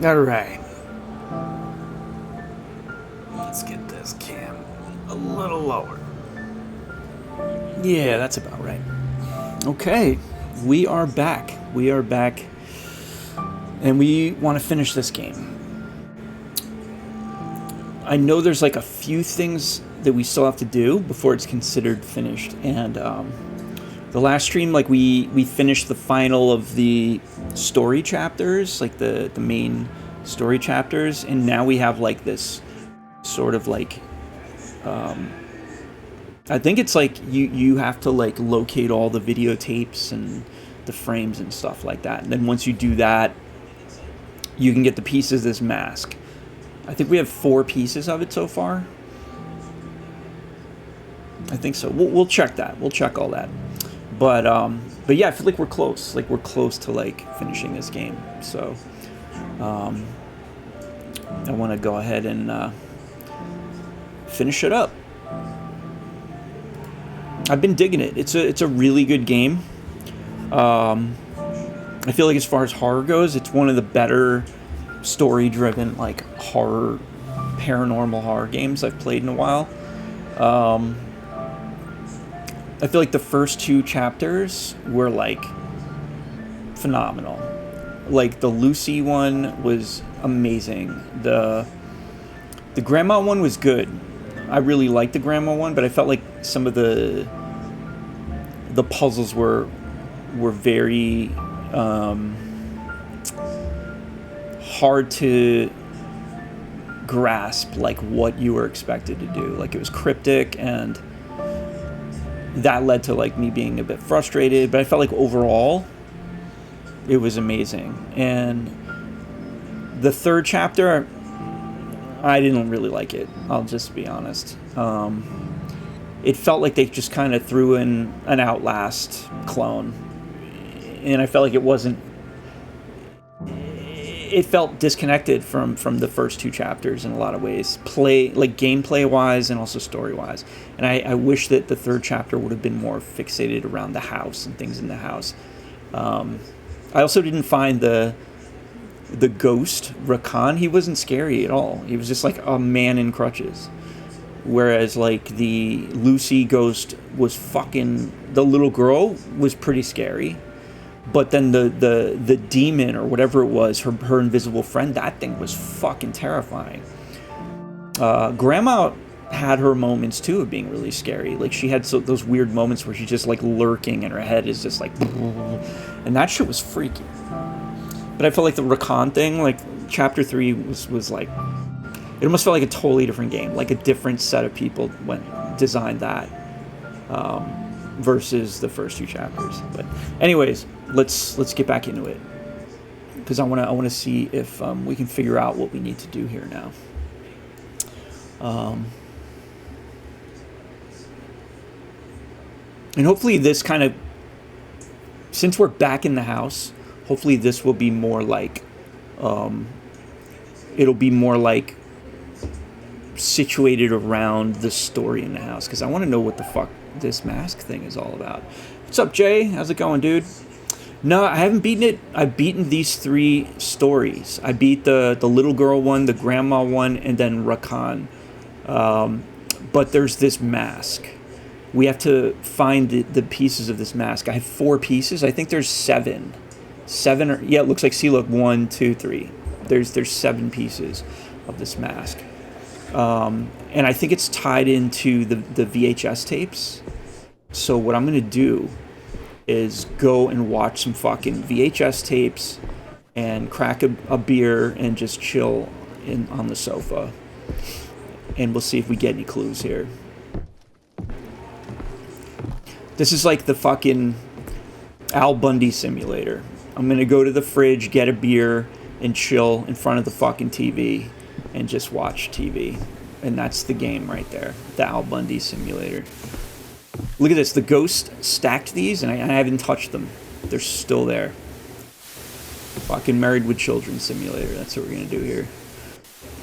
All right. Let's get this cam a little lower. Yeah, that's about right. Okay, we are back. We are back, and we want to finish this game. I know there's like a few things that we still have to do before it's considered finished, and the last stream, like we finished the final of the story chapters, like the main story chapters, and now we have like this sort of like I think it's like you have to like locate all the videotapes and the frames and stuff like that, and then once you do that, you can get the pieces of this mask. I think we have 4 pieces of it so far. I think so. We'll check that. We'll check all that. But yeah, I feel like we're close. Like we're close to like finishing this game. So I want to go ahead and finish it up. I've been digging it. It's a really good game. I feel like as far as horror goes, it's one of the better story-driven like paranormal horror games I've played in a while. I feel like the first 2 chapters were like phenomenal. Like the Lucy one was amazing. The grandma one was good. I really liked the grandma one, but I felt like some of the puzzles were very hard to grasp, like what you were expected to do. Like it was cryptic, and that led to like me being a bit frustrated, but I felt like overall it was amazing. And the 3rd chapter, I didn't really like it, I'll just be honest. It felt like they just kind of threw in an Outlast clone, and I felt like it felt disconnected from the first 2 chapters in a lot of ways, gameplay wise and also story wise. And I wish that the 3rd chapter would have been more fixated around the house and things in the house. I also didn't find the ghost Rakan. He wasn't scary at all. He was just like a man in crutches. Whereas like the Lucy ghost was the little girl was pretty scary. But then the demon or whatever it was, her invisible friend, that thing was fucking terrifying. Grandma had her moments too of being really scary. Like she had those weird moments where she's just like lurking and her head is just like, and that shit was freaky. But I felt like the Rakan thing, like chapter 3 was like, it almost felt like a totally different game, like a different set of people designed that. Versus the first 2 chapters. But anyways, let's get back into it, because I want to see if we can figure out what we need to do here now. And hopefully this kind of, since we're back in the house, hopefully this will be more like it'll be more like situated around the story in the house, because I want to know what the fuck this mask thing is all about. What's up, Jay? How's it going, dude? No, I haven't beaten it. I've beaten these 3 stories. I beat the little girl one, the grandma one, and then Rakan. But there's this mask. We have to find the pieces of this mask. I have 4 pieces. I think there's 7. 7 or yeah, it looks like, see, look, 1, 2, 3. There's 7 pieces of this mask. And I think it's tied into the VHS tapes. So what I'm going to do is go and watch some fucking VHS tapes and crack a beer and just chill on the sofa. And we'll see if we get any clues here. This is like the fucking Al Bundy simulator. I'm going to go to the fridge, get a beer, and chill in front of the fucking TV and just watch TV. And that's the game right there, the Al Bundy simulator. Look at this, the ghost stacked these, and I haven't touched them. They're still there. Fucking Married with Children simulator, that's what we're gonna do here.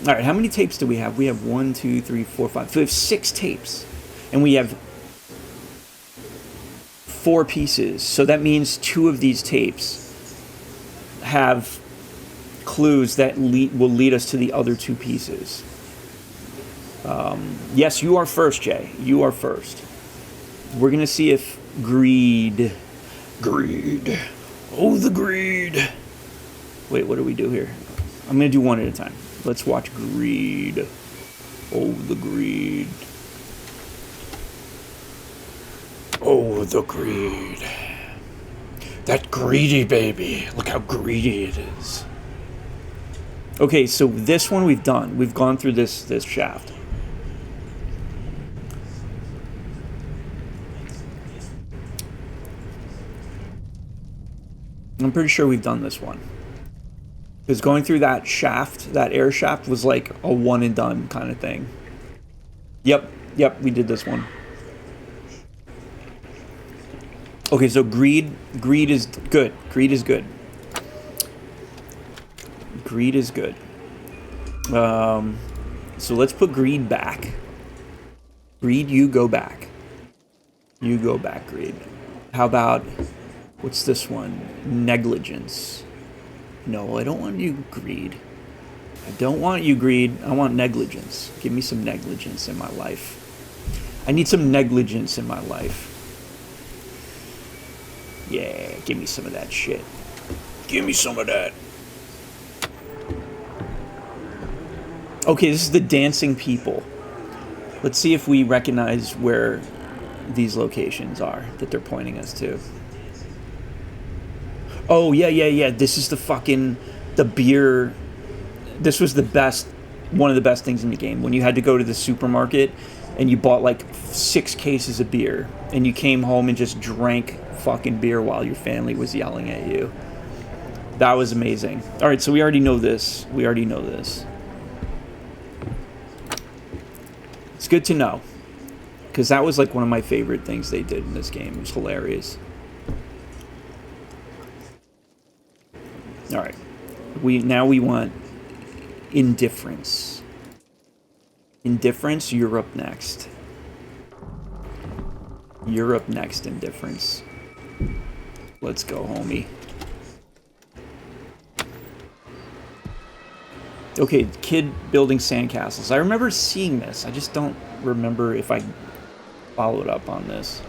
Alright, how many tapes do we have? We have 1, 2, 3, 4, 5. So we have 6 tapes. And we have 4 pieces. So that means 2 of these tapes have clues that will lead us to the other two pieces. Yes, you are first, Jay. You are first. We're going to see if greed... Greed. Oh, the greed. Wait, what do we do here? I'm going to do one at a time. Let's watch greed. Oh, the greed. Oh, the greed. That greedy baby. Look how greedy it is. Okay, so this one we've done. We've gone through this shaft. I'm pretty sure we've done this one. Because going through that shaft, that air shaft, was like a one and done kind of thing. Yep, we did this one. Okay, so greed is good. Greed is good. Greed is good. So let's put greed back. Greed, you go back. You go back, greed. How about, what's this one? Negligence. No, I don't want you, greed. I don't want you, greed. I want negligence. Give me some negligence in my life. I need some negligence in my life. Yeah, give me some of that shit. Give me some of that. Okay, this is the dancing people. Let's see if we recognize where these locations are that they're pointing us to. Oh, yeah. This is the beer. This was one of the best things in the game. When you had to go to the supermarket and you bought like 6 cases of beer and you came home and just drank fucking beer while your family was yelling at you. That was amazing. All right, so we already know this. It's good to know. Because that was like one of my favorite things they did in this game. It was hilarious. All right. Now we want indifference. Indifference, you're up next. You're up next, indifference. Let's go, homie. Okay, kid building sandcastles. I remember seeing this. I just don't remember if I followed up on this.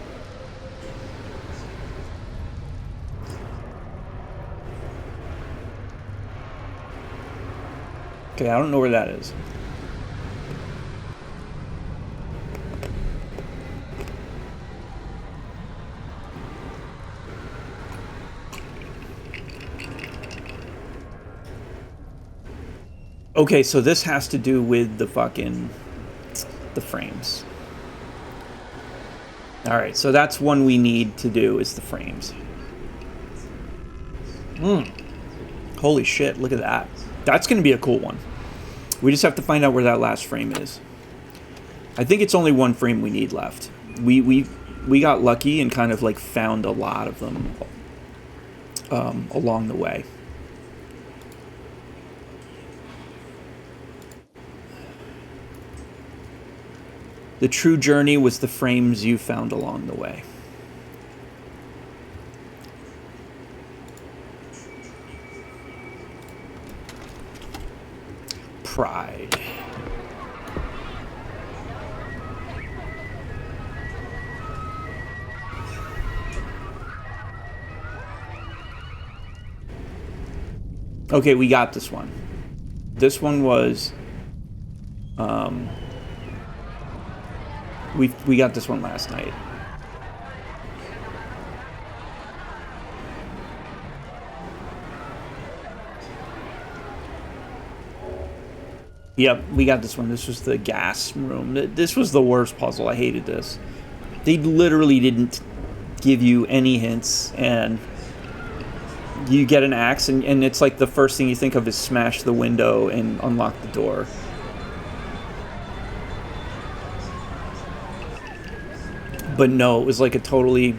Okay, I don't know where that is. Okay, so this has to do with the frames. Alright, so that's one we need to do, is the frames. Holy shit, look at that. That's going to be a cool one. We just have to find out where that last frame is. I think it's only one frame we need left. We got lucky and kind of like found a lot of them along the way. The true journey was the frames you found along the way. Pride. Okay, we got this one. This one was... We got this one last night. Yep, we got this one. This was the gas room. This was the worst puzzle. I hated this. They literally didn't give you any hints, and you get an axe, and it's like the first thing you think of is smash the window and unlock the door. But no, it was like a totally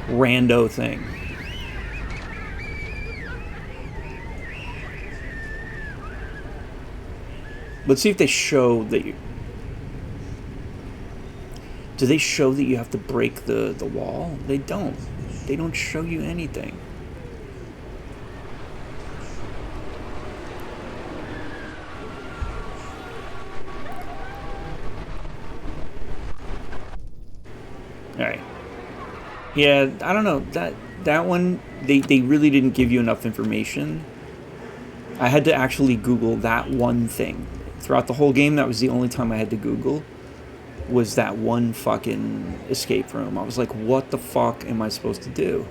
rando thing. Let's see if they show that you... Do they show that you have to break the wall? They don't. They don't show you anything. All right. Yeah, I don't know. That one, they really didn't give you enough information. I had to actually Google that one thing. Throughout the whole game, that was the only time I had to Google, was that one fucking escape room. I was like, what the fuck am I supposed to do?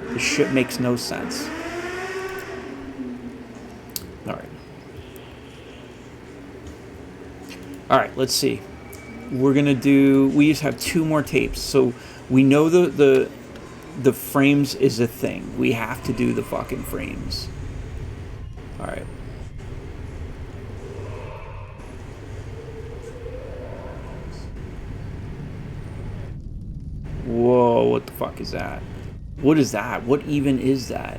This shit makes no sense. Alright. Alright, let's see. We're gonna do... We just have 2 more tapes, so we know the frames is a thing. We have to do the fucking frames. Alright. Whoa, what the fuck is that? What is that? What even is that?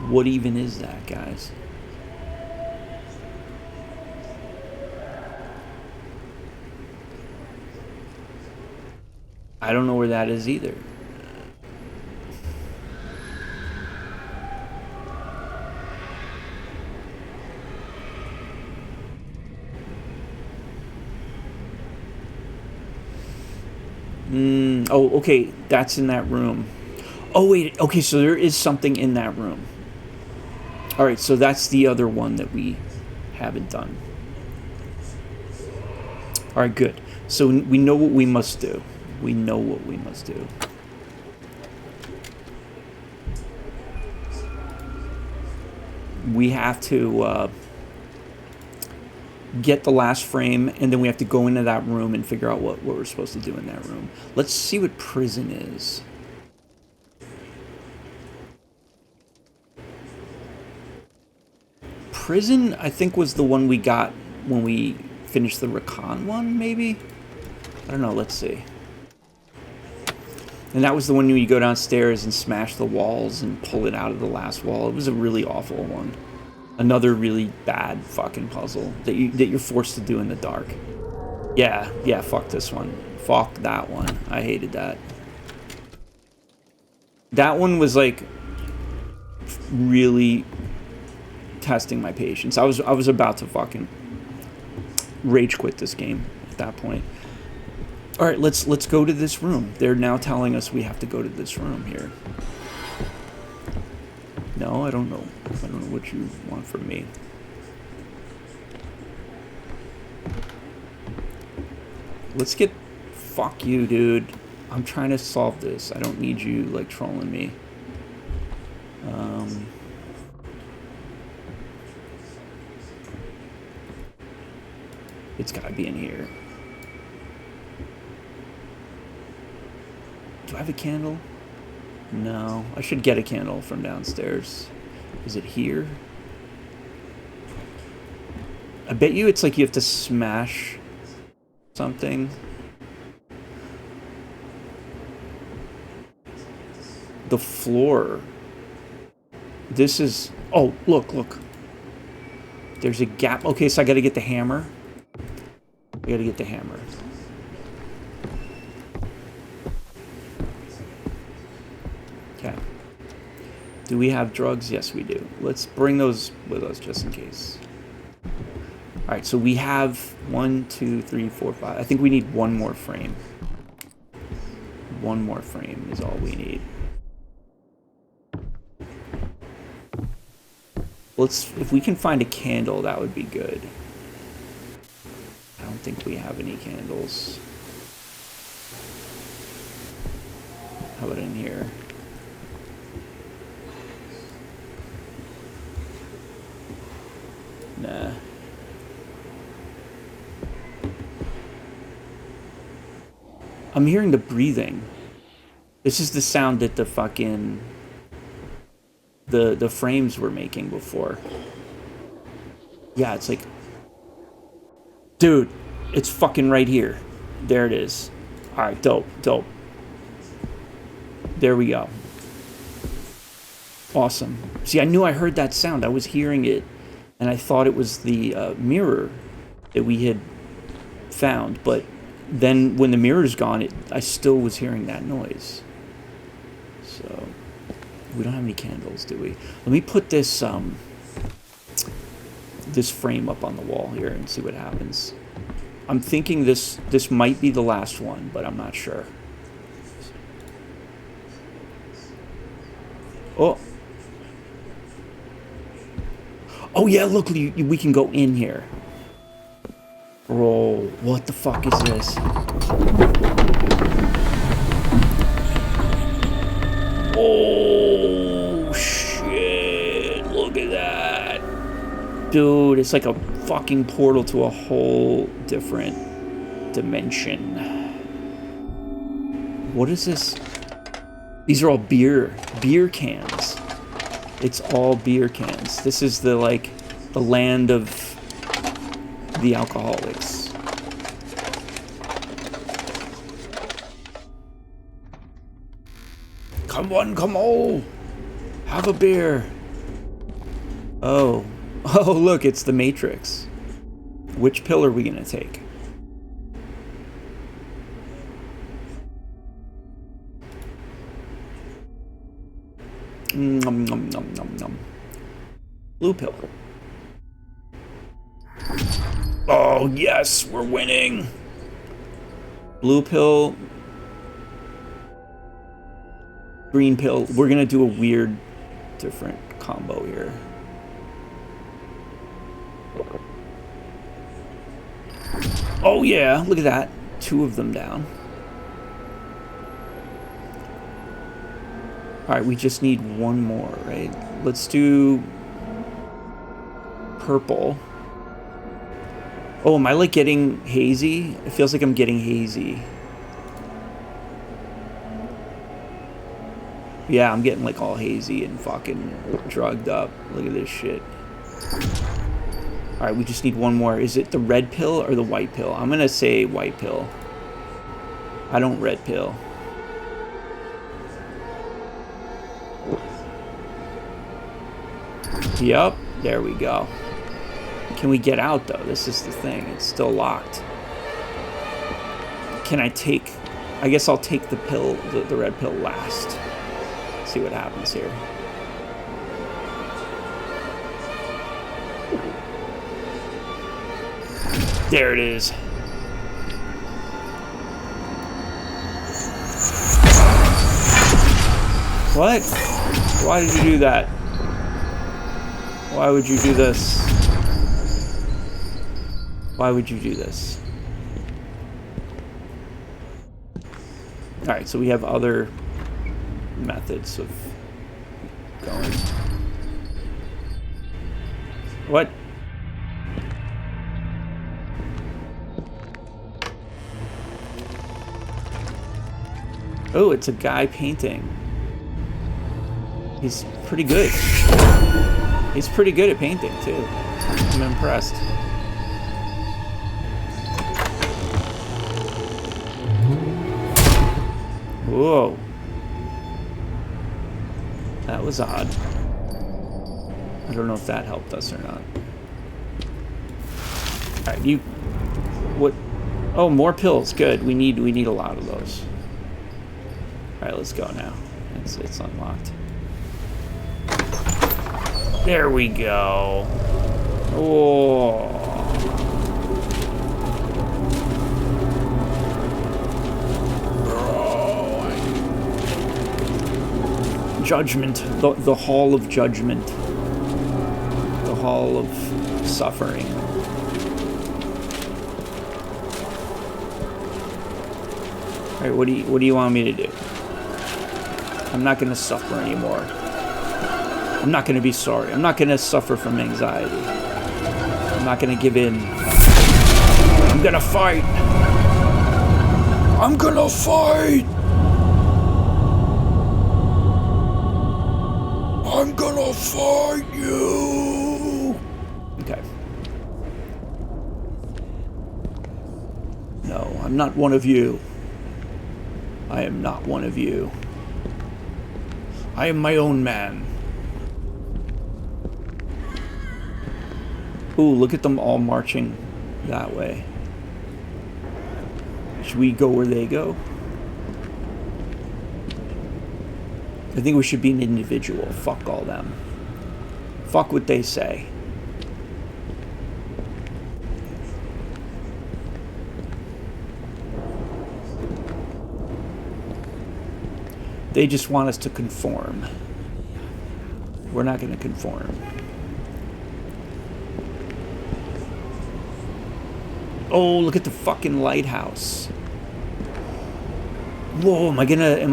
What even is that, guys? I don't know where that is either. Oh, okay, that's in that room. Oh, wait, okay, so there is something in that room. Alright, so that's the other one that we haven't done. Alright, good. So we know what we must do. We know what we must do. We have to get the last frame, and then we have to go into that room and figure out what we're supposed to do in that room. Let's see what prison is. Prison, I think, was the one we got when we finished the Recon one, maybe? I don't know, let's see. And that was the one where you go downstairs and smash the walls and pull it out of the last wall. It was a really awful one. Another really bad fucking puzzle that you're forced to do in the dark. Yeah, fuck this one. Fuck that one. I hated that. That one was like really testing my patience. I was about to fucking rage quit this game at that point. All right, let's go to this room. They're now telling us we have to go to this room here. No, I don't know. I don't know what you want from me. Let's get... Fuck you, dude. I'm trying to solve this. I don't need you, like, trolling me. It's gotta be in here. Do I have a candle? No. I should get a candle from downstairs. Is it here? I bet you it's like you have to smash something. The floor. This is... Oh, look. There's a gap. Okay, so I gotta get the hammer. I gotta get the hammer. Okay. Do we have drugs? Yes, we do. Let's bring those with us just in case. Alright, so we have 1, 2, 3, 4, 5. I think we need one more frame. One more frame is all we need. If we can find a candle, that would be good. I don't think we have any candles. How about in here? Nah. I'm hearing the breathing. This is the sound that the fucking... The frames were making before. Yeah, it's like... Dude, it's fucking right here. There it is. Alright, dope. There we go. Awesome. See, I knew I heard that sound. I was hearing it. And I thought it was the mirror that we had found. But then when the mirror's gone, I still was hearing that noise. So... We don't have any candles, do we? Let me put this this frame up on the wall here and see what happens. I'm thinking this might be the last one, but I'm not sure. Oh. Oh yeah, look, we can go in here. Bro, what the fuck is this? Oh shit, look at that. Dude, it's like a fucking portal to a whole different dimension. What is this? These are all beer cans. It's all beer cans. This is the land of the alcoholics. Come on, come on. Have a beer. Oh. Oh, look, it's the Matrix. Which pill are we gonna take? Nom, nom, nom, nom, nom. Blue pill. Oh, yes, we're winning. Blue pill. Green pill. We're gonna do a weird, different combo here. Oh yeah, look at that. 2 of them down. Alright, we just need 1 more, right? Let's do purple. Oh, am I like getting hazy? It feels like I'm getting hazy. Yeah, I'm getting like all hazy and fucking drugged up. Look at this shit. Alright, we just need 1 more. Is it the red pill or the white pill? I'm gonna say white pill. I don't red pill. Yup, there we go. Can we get out though? This is the thing. It's still locked. Can I take... I guess I'll take the pill, the red pill last. See what happens here. There it is. What? Why did you do that? Why would you do this? Why would you do this? Alright, so we have other methods of going. What? Oh, it's a guy painting. He's pretty good. He's pretty good at painting, too. I'm impressed. Whoa. That was odd. I don't know if that helped us or not. Alright, you... What? Oh, more pills. Good. We need a lot of those. Alright, let's go now. It's unlocked. There we go. Oh. Judgment. The Hall of Judgment. The Hall of Suffering. Alright, what do you want me to do? I'm not gonna suffer anymore. I'm not gonna be sorry. I'm not gonna suffer from anxiety. I'm not gonna give in. I'm gonna fight. I'm gonna fight. I'm gonna fight you. Okay. No, I'm not one of you. I am not one of you. I am my own man. Ooh, look at them all marching that way. Should we go where they go? I think we should be an individual. Fuck all them. Fuck what they say. They just want us to conform. We're not going to conform. Oh, look at the fucking lighthouse. Whoa, am I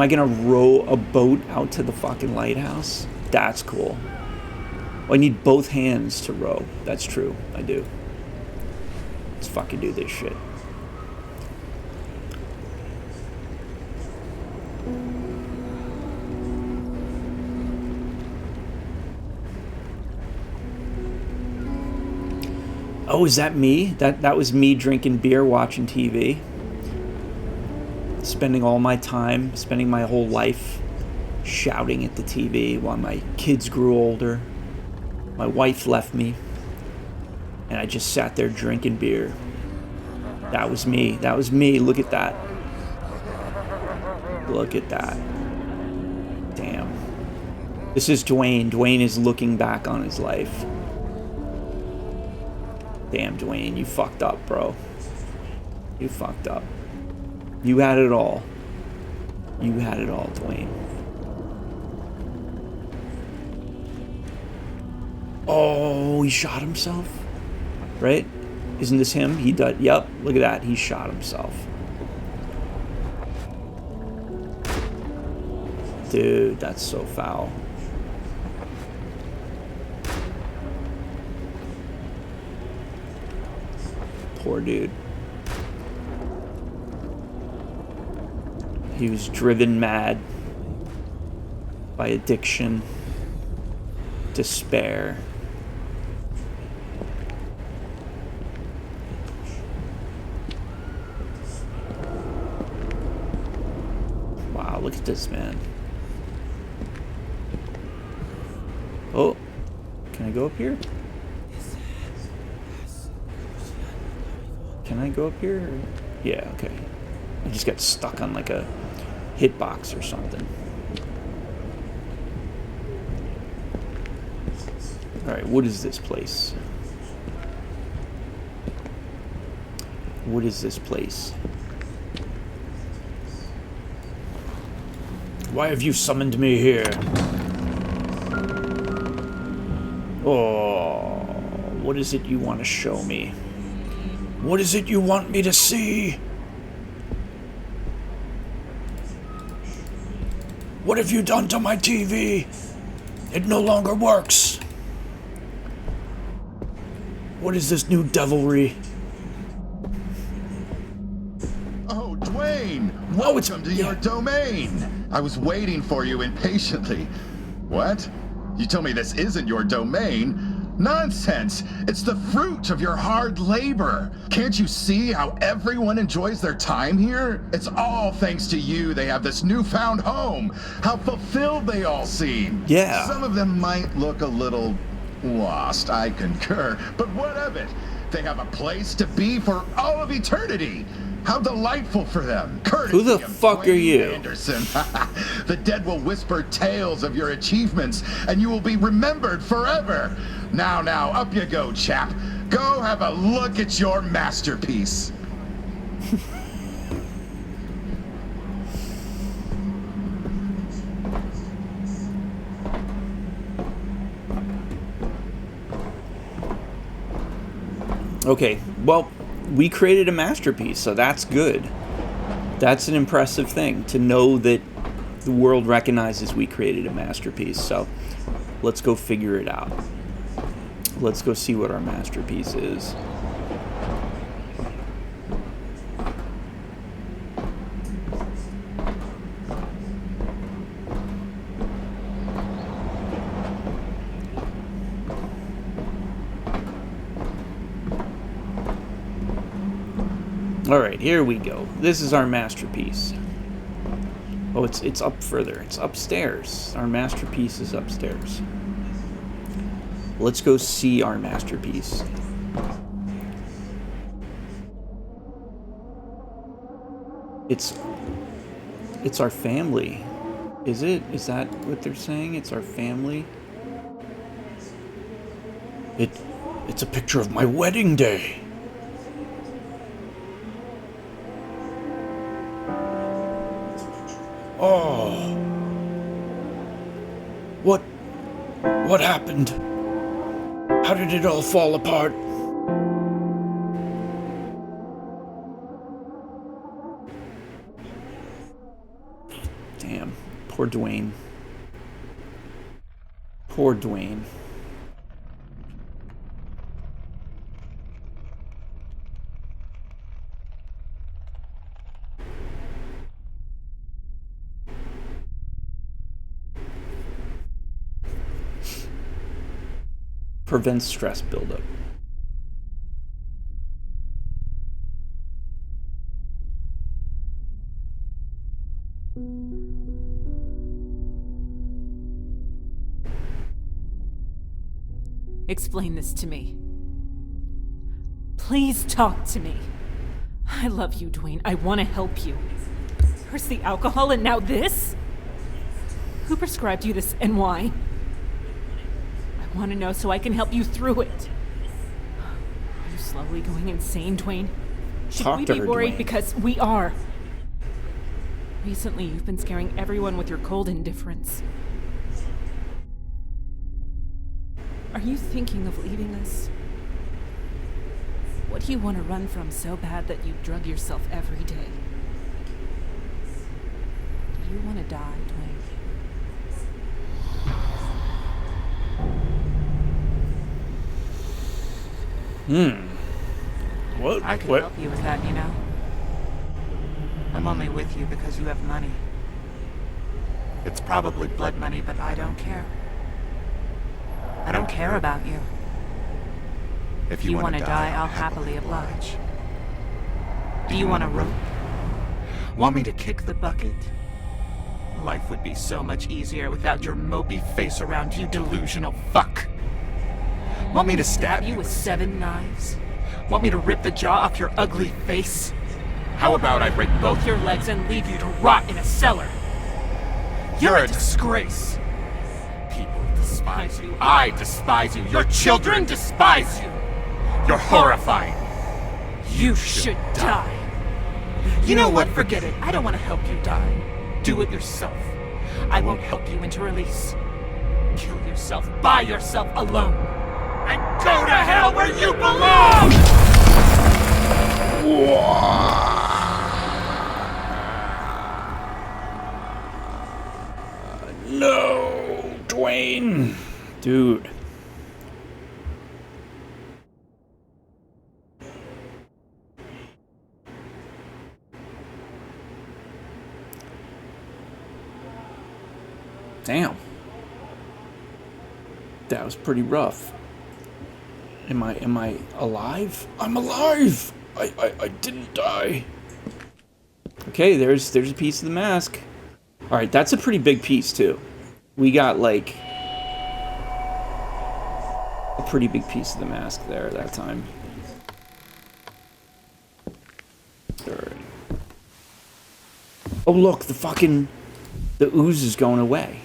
gonna row a boat out to the fucking lighthouse? That's cool. Oh, I need both hands to row. That's true. I do. Let's fucking do this shit. Oh, is that me? That was me drinking beer, watching TV. Spending all my time, spending my whole life shouting at the TV while my kids grew older. My wife left me. And I just sat there drinking beer. That was me. That was me. Look at that. Look at that. Damn. This is Dwayne. Dwayne is looking back on his life. Damn, Dwayne, you fucked up, bro. You fucked up. You had it all. You had it all, Dwayne. Oh, he shot himself? Right? Isn't this him? He died. Yep, look at that. He shot himself. Dude, that's so foul. Poor dude. He was driven mad by addiction, despair. Wow, look at this man. Oh, can I go up here? Can I go up here? Yeah, okay. I just got stuck on like a hitbox or something. Alright, what is this place? What is this place? Why have you summoned me here? Oh, what is it you want to show me? What is it you want me to see? What have you done to my TV? It no longer works. What is this new devilry? Oh, Dwayne! Welcome to your domain! I was waiting for you impatiently. What? You tell me this isn't your domain? Nonsense! It's the fruit of your hard labor. Can't you see how everyone enjoys their time here? It's all thanks to you they have this newfound home. How fulfilled they all seem. Yeah. Some of them might look a little lost, I concur. But what of it? They have a place to be for all of eternity. How delightful for them. Courtesy Who the fuck Dwayne are you? Anderson. The dead will whisper tales of your achievements, and you will be remembered forever. Now, up you go, chap. Go have a look at your masterpiece. Okay, well, we created a masterpiece, so that's good. That's an impressive thing, to know that the world recognizes we created a masterpiece. So let's go figure it out. Let's go see what our masterpiece is. Alright, here we go. This is our masterpiece. Oh, it's up further. It's upstairs. Our masterpiece is upstairs. Let's go see our masterpiece. It's our family. Is it? Is that what they're saying? It's our family? It's a picture of my wedding day. Oh, What? What happened? How did it all fall apart? Damn. Poor Dwayne. Poor Dwayne. Prevents stress buildup. Explain this to me. Please talk to me. I love you, Dwayne. I want to help you. First the alcohol and now this? Who prescribed you this and why? I want to know so I can help you through it. Are you slowly going insane, Dwayne? Should we be worried? Dwayne. Because we are. Recently, you've been scaring everyone with your cold indifference. Are you thinking of leaving us? What do you want to run from so bad that you drug yourself every day? Do you want to die, Dwayne? What? I can help you with that, you know. I'm only with you because you have money. It's probably blood money, but I don't care. I don't care about you. If you want to die, I'll happily oblige. Do you want a rope? Want me to kick the bucket? Life would be so much easier without your mopey face around, you delusional fuck. Want me to stab you with 7 knives? Want me to rip the jaw off your ugly face? How about I break both your legs and leave you to rot in a cellar? You're a disgrace. People despise you. I despise you. Your children despise you. You're horrifying. You should die. You know what? Forget it. I don't want to help you die. Do it yourself. I won't help you into release. Kill yourself by yourself alone. And go to hell where you belong! No, Dwayne. Dude. Damn. That was pretty rough. Am I alive? I'm alive! I didn't die. Okay, there's a piece of the mask. Alright, that's a pretty big piece too. We got like a pretty big piece of the mask there that time. Alright. Oh look, the ooze is going away.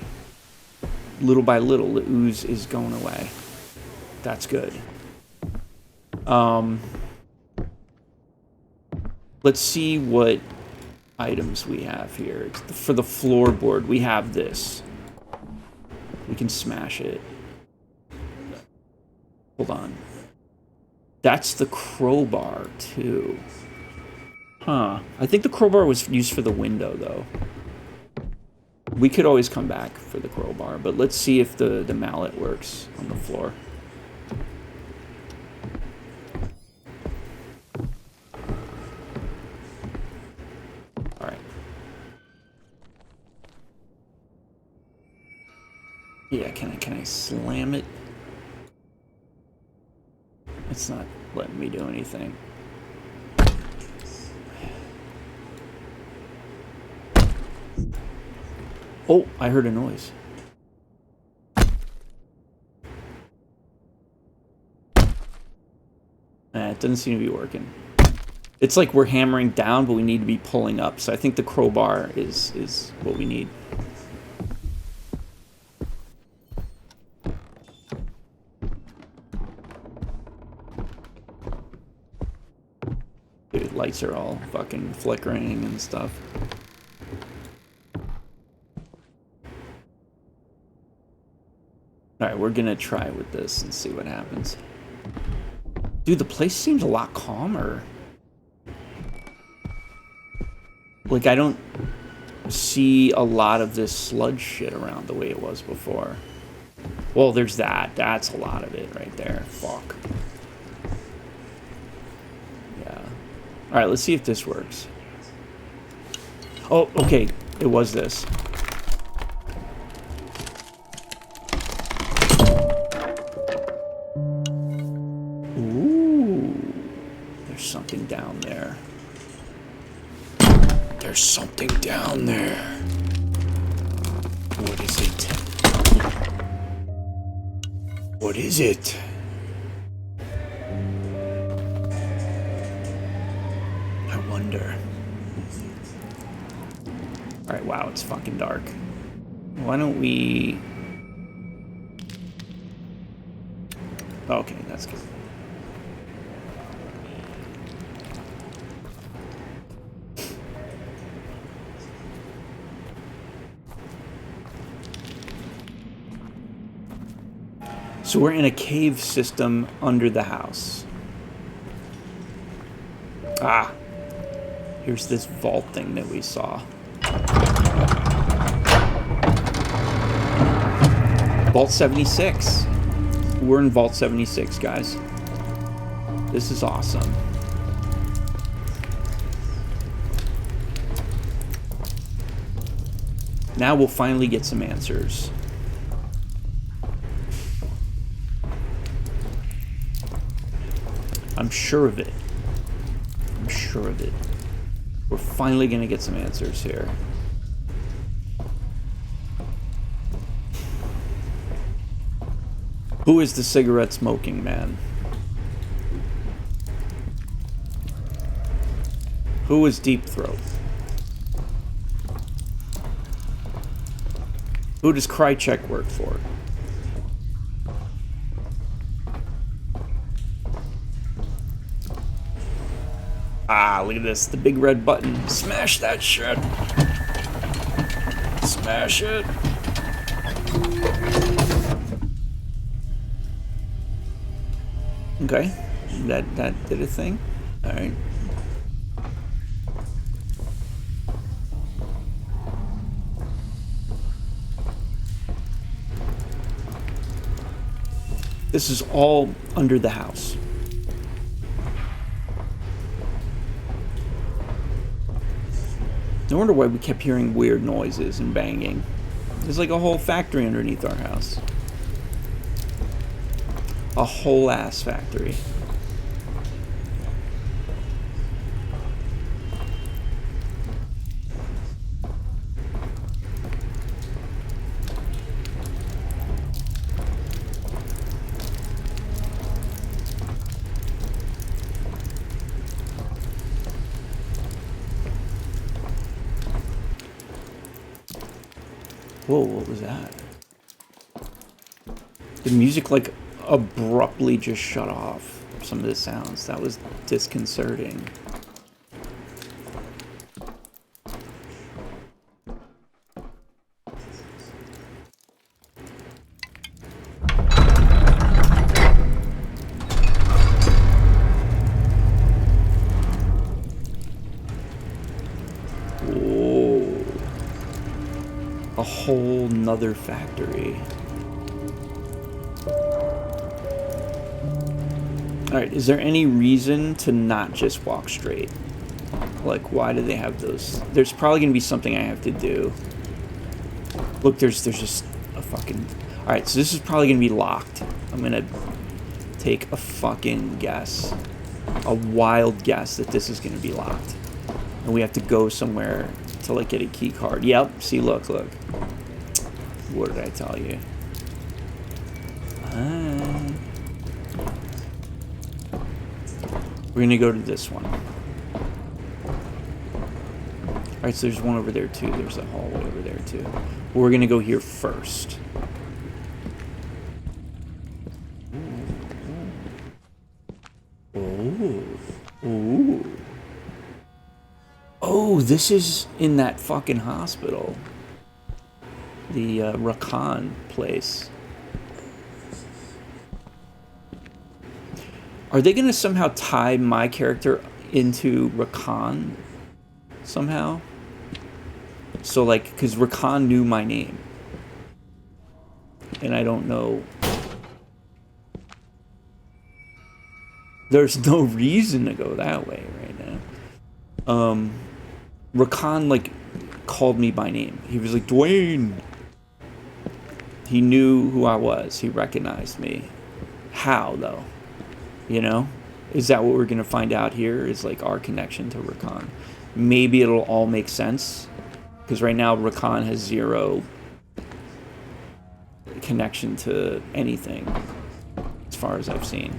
Little by little, the ooze is going away. That's good. Let's see what items we have here. For the floorboard, we have this. We can smash it. Hold on. That's the crowbar, too. Huh. I think the crowbar was used for the window, though. We could always come back for the crowbar, but let's see if the mallet works on the floor. Yeah, can I slam it? It's not letting me do anything. Oh, I heard a noise. It doesn't seem to be working. It's like we're hammering down, but we need to be pulling up. So I think the crowbar is what we need. Dude, lights are all fucking flickering and stuff. we're gonna try with this and see what happens. Dude, the place seems a lot calmer. Like, I don't see a lot of this sludge shit around the way it was before. Well, there's that. That's a lot of it right there. Fuck. Yeah. Alright, let's see if this works. Oh, okay. It was this. Ooh. There's something down there. There's something down there. What is it? What is it? I wonder. Alright, wow, it's fucking dark. Why don't we... Okay, that's good. So we're in a cave system under the house. Ah. Here's this vault thing that we saw. Vault 76. We're in Vault 76, guys. This is awesome. Now we'll finally get some answers. I'm sure of it. I'm sure of it. We're finally gonna get some answers here. Who is the cigarette smoking man? Who is Deep Throat? Who does Krychek work for? Ah, look at this. The big red button. Smash that shit. Smash it. Okay. That did a thing. Alright. This is all under the house. No wonder why we kept hearing weird noises and banging. There's like a whole factory underneath our house. A whole ass factory. Whoa, what was that? The music like abruptly just shut off some of the sounds. That was disconcerting. Whoa. A whole nother factory. Alright, is there any reason to not just walk straight? Like, why do they have those? There's probably going to be something I have to do. Look, there's just a fucking... Alright, so this is probably going to be locked. I'm going to take a fucking guess. A wild guess that this is going to be locked. And we have to go somewhere to, like, get a key card. Yep, see, look. What did I tell you? We're gonna go to this one. Alright, so there's one over there too. There's a hallway over there too. We're gonna go here first. Ooh. Oh, this is in that fucking hospital. The Rakan place. Are they gonna somehow tie my character into Rakan somehow? So like, because Rakan knew my name, and I don't know. There's no reason to go that way right now. Rakan like called me by name. He was like, Dwayne. He knew who I was. He recognized me. How though? You know? Is that what we're gonna find out here? Is like our connection to Rakan? Maybe it'll all make sense. Because right now Rakan has zero connection to anything, as far as I've seen.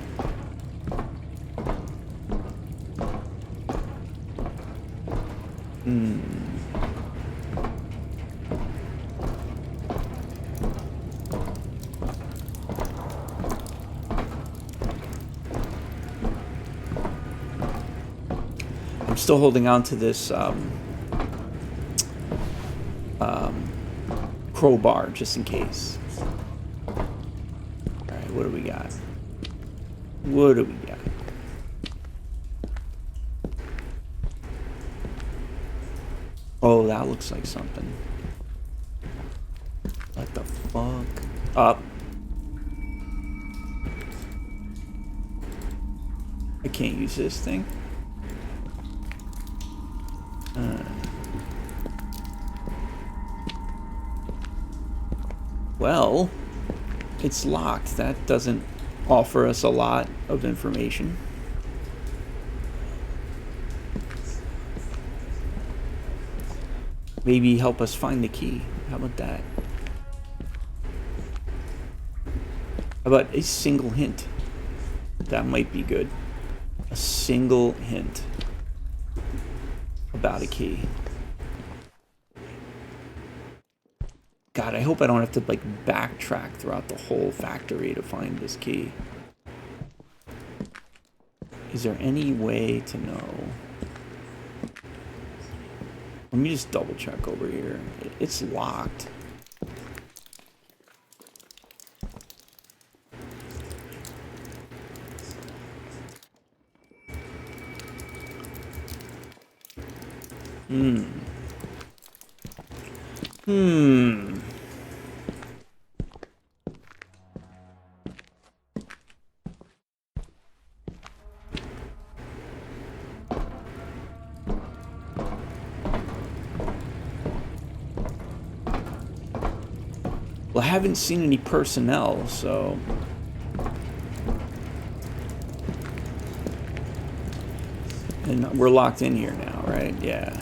I'm still holding on to this crowbar just in case. Alright, what do we got? What do we got? Oh, that looks like something. What the fuck? Up. I can't use this thing. Well, it's locked. That doesn't offer us a lot of information. Maybe help us find the key. How about that? How about a single hint? That might be good. A single hint about a key. God, I hope I don't have to like backtrack throughout the whole factory to find this key. Is there any way to know? Let me just double check over here. It's locked. Well, I haven't seen any personnel, so... And we're locked in here now, right? Yeah.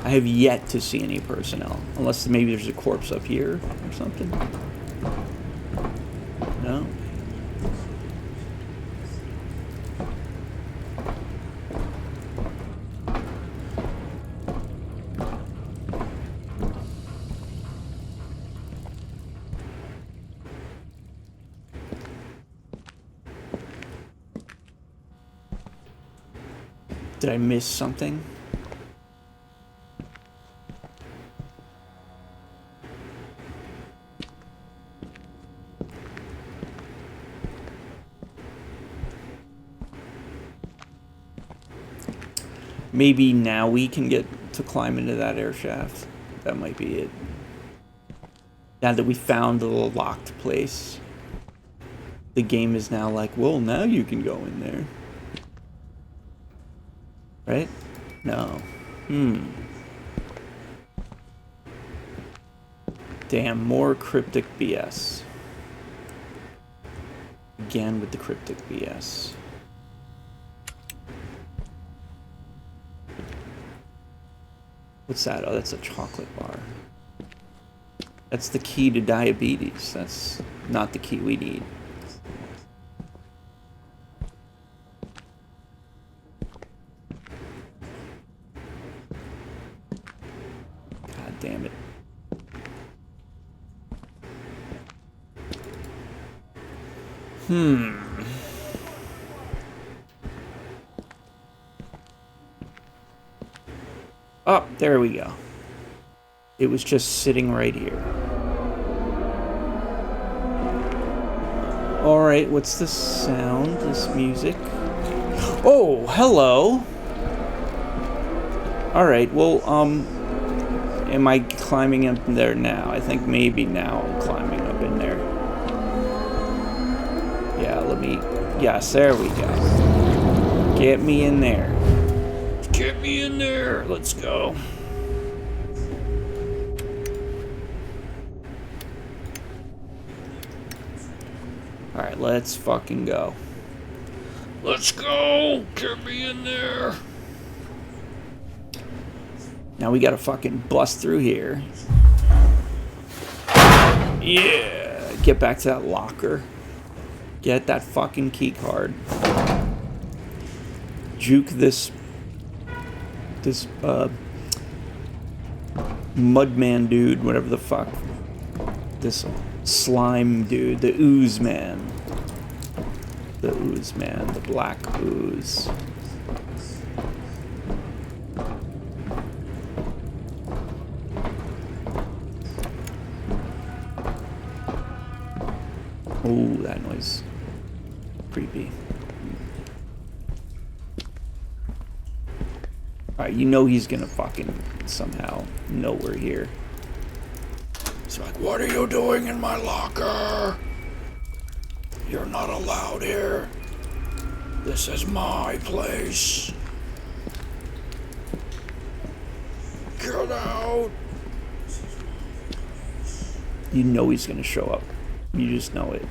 I have yet to see any personnel. Unless maybe there's a corpse up here or something. No? Did I miss something? Maybe now we can get to climb into that air shaft. That might be it. Now that we found the little locked place, the game is now like, well, now you can go in there. Right? No. Damn, more cryptic BS. Again with the cryptic BS. What's that? Oh, that's a chocolate bar. That's the key to diabetes. That's not the key we need. God damn it. Oh, there we go. It was just sitting right here. Alright, what's this sound? This music? Oh, hello! Alright, well, am I climbing up there now? I think maybe now I'm climbing up in there. Yeah, let me... Yes, there we go. Get me in there. Get me in there. Let's go. Alright, let's fucking go. Let's go! Get me in there. Now we gotta fucking bust through here. Yeah! Get back to that locker. Get that fucking key card. Juke this Mudman dude, whatever the fuck. This slime dude, the ooze man. The ooze man, the black ooze. Oh, that noise. Creepy. Alright, you know he's gonna fucking somehow know we're here. He's like, what are you doing in my locker? You're not allowed here. This is my place. Get out. You know he's gonna show up. You just know it.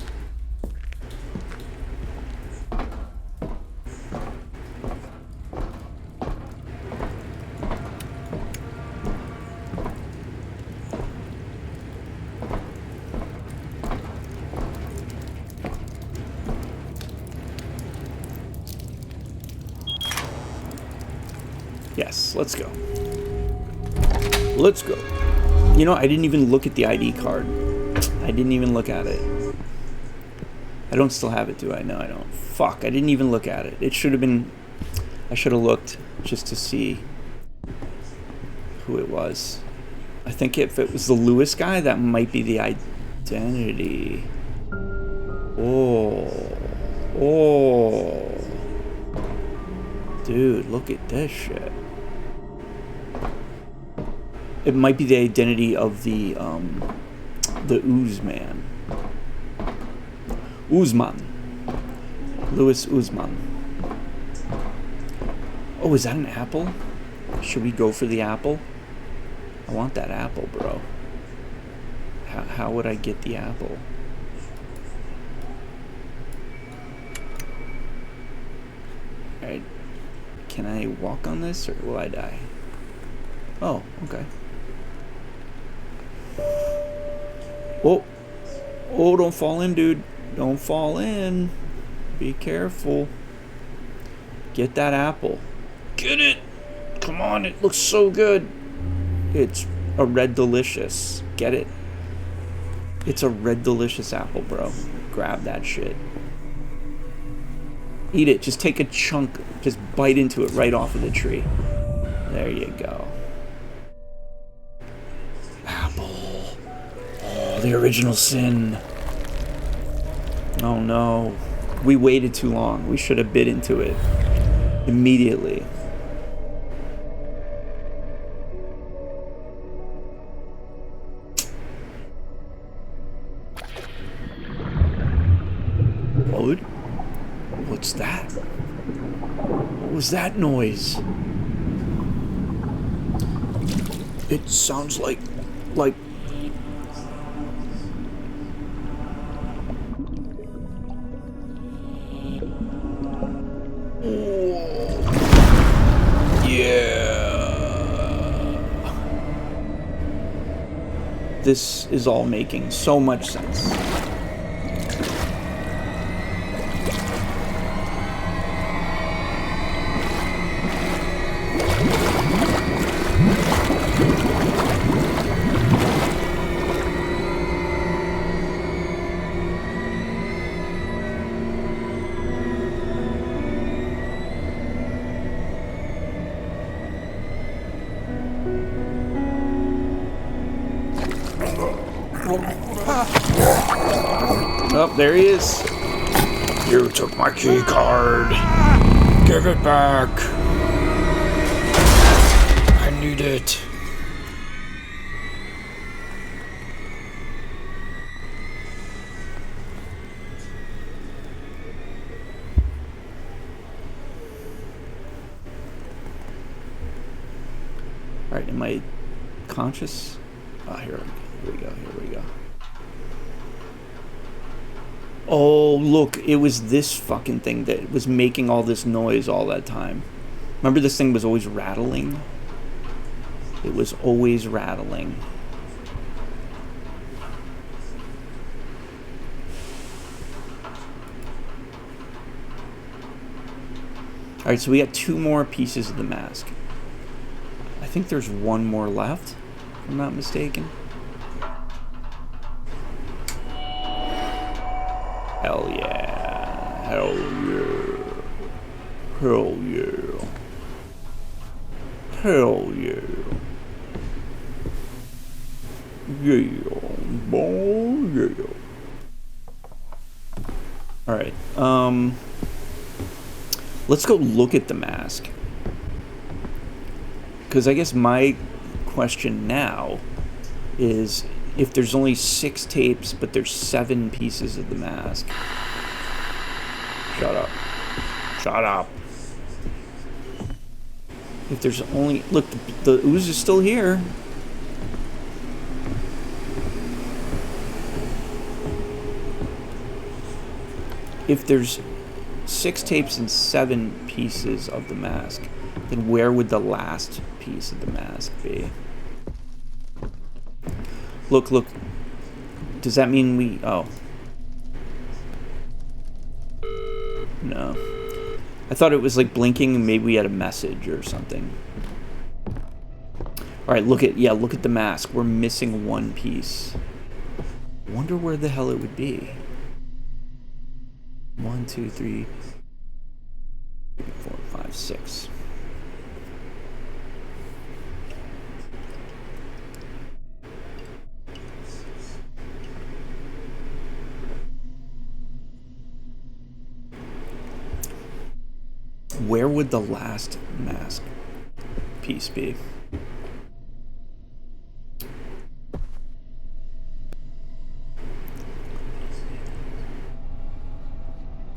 Yes, let's go. Let's go. You know, I didn't even look at the ID card. I didn't even look at it. I don't still have it, do I? No, I don't. Fuck, I didn't even look at it. It should have been... I should have looked just to see who it was. I think if it was the Lewis guy, that might be the identity. Oh. Oh. Dude, look at this shit. It might be the identity of the ooze man. Oozman. Louis Oozman. Oh, is that an apple? Should we go for the apple? I want that apple, bro. How would I get the apple? Alright. Can I walk on this, or will I die? Oh, okay. Oh. Oh, don't fall in, dude. Don't fall in. Be careful. Get that apple. Get it! Come on, it looks so good. It's a red delicious. Get it? It's a red delicious apple, bro. Grab that shit. Eat it. Just take a chunk. Just bite into it right off of the tree. There you go. Apple. Oh, the original sin. Oh no. We waited too long. We should have bit into it immediately. What? What's that? What was that noise? It sounds like this is all making so much sense. Oh, there he is. You took my key card. Give it back. I need it. Alright, am I conscious? Oh, here we go. Oh, look, it was this fucking thing that was making all this noise all that time. Remember, this thing was always rattling? It was always rattling. Alright, so we got 2 more pieces of the mask. I think there's 1 more left, if I'm not mistaken. Hell yeah. Hell yeah. Hell yeah. Hell yeah. Yeah, boy, yeah. Alright, let's go look at the mask. Because I guess my question now is, if there's only 6 tapes, but there's 7 pieces of the mask. Shut up. Shut up. If there's only... Look, the ooze is still here. If there's 6 tapes and 7 pieces of the mask, then where would the last piece of the mask be? Look, look. Does that mean we... Oh. No. I thought it was like blinking and maybe we had a message or something. Alright, look at... Yeah, look at the mask. We're missing 1 piece. Wonder where the hell it would be. 1, 2, 3, 4, 5, 6. Where would the last mask piece be?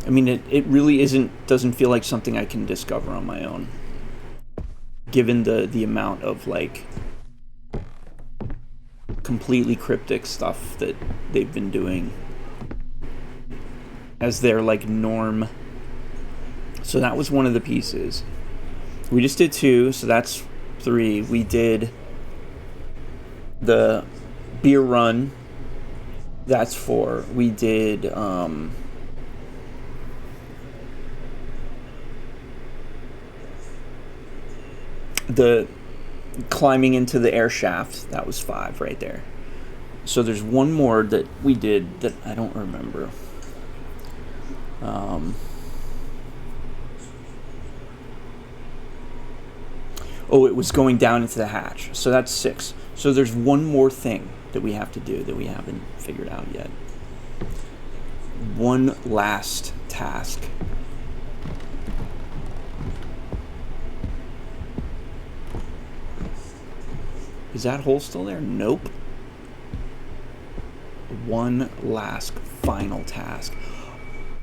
I mean, it really doesn't feel like something I can discover on my own. Given the amount of, like, completely cryptic stuff that they've been doing as their, like, norm. So that was one of the pieces. We just did 2, so that's 3. We did the beer run. That's 4. We did the climbing into the air shaft. That was 5 right there. So there's 1 more that we did that I don't remember. Oh, it was going down into the hatch. So that's 6. So there's 1 more thing that we have to do that we haven't figured out yet. 1 last task. Is that hole still there? Nope. 1 last final task.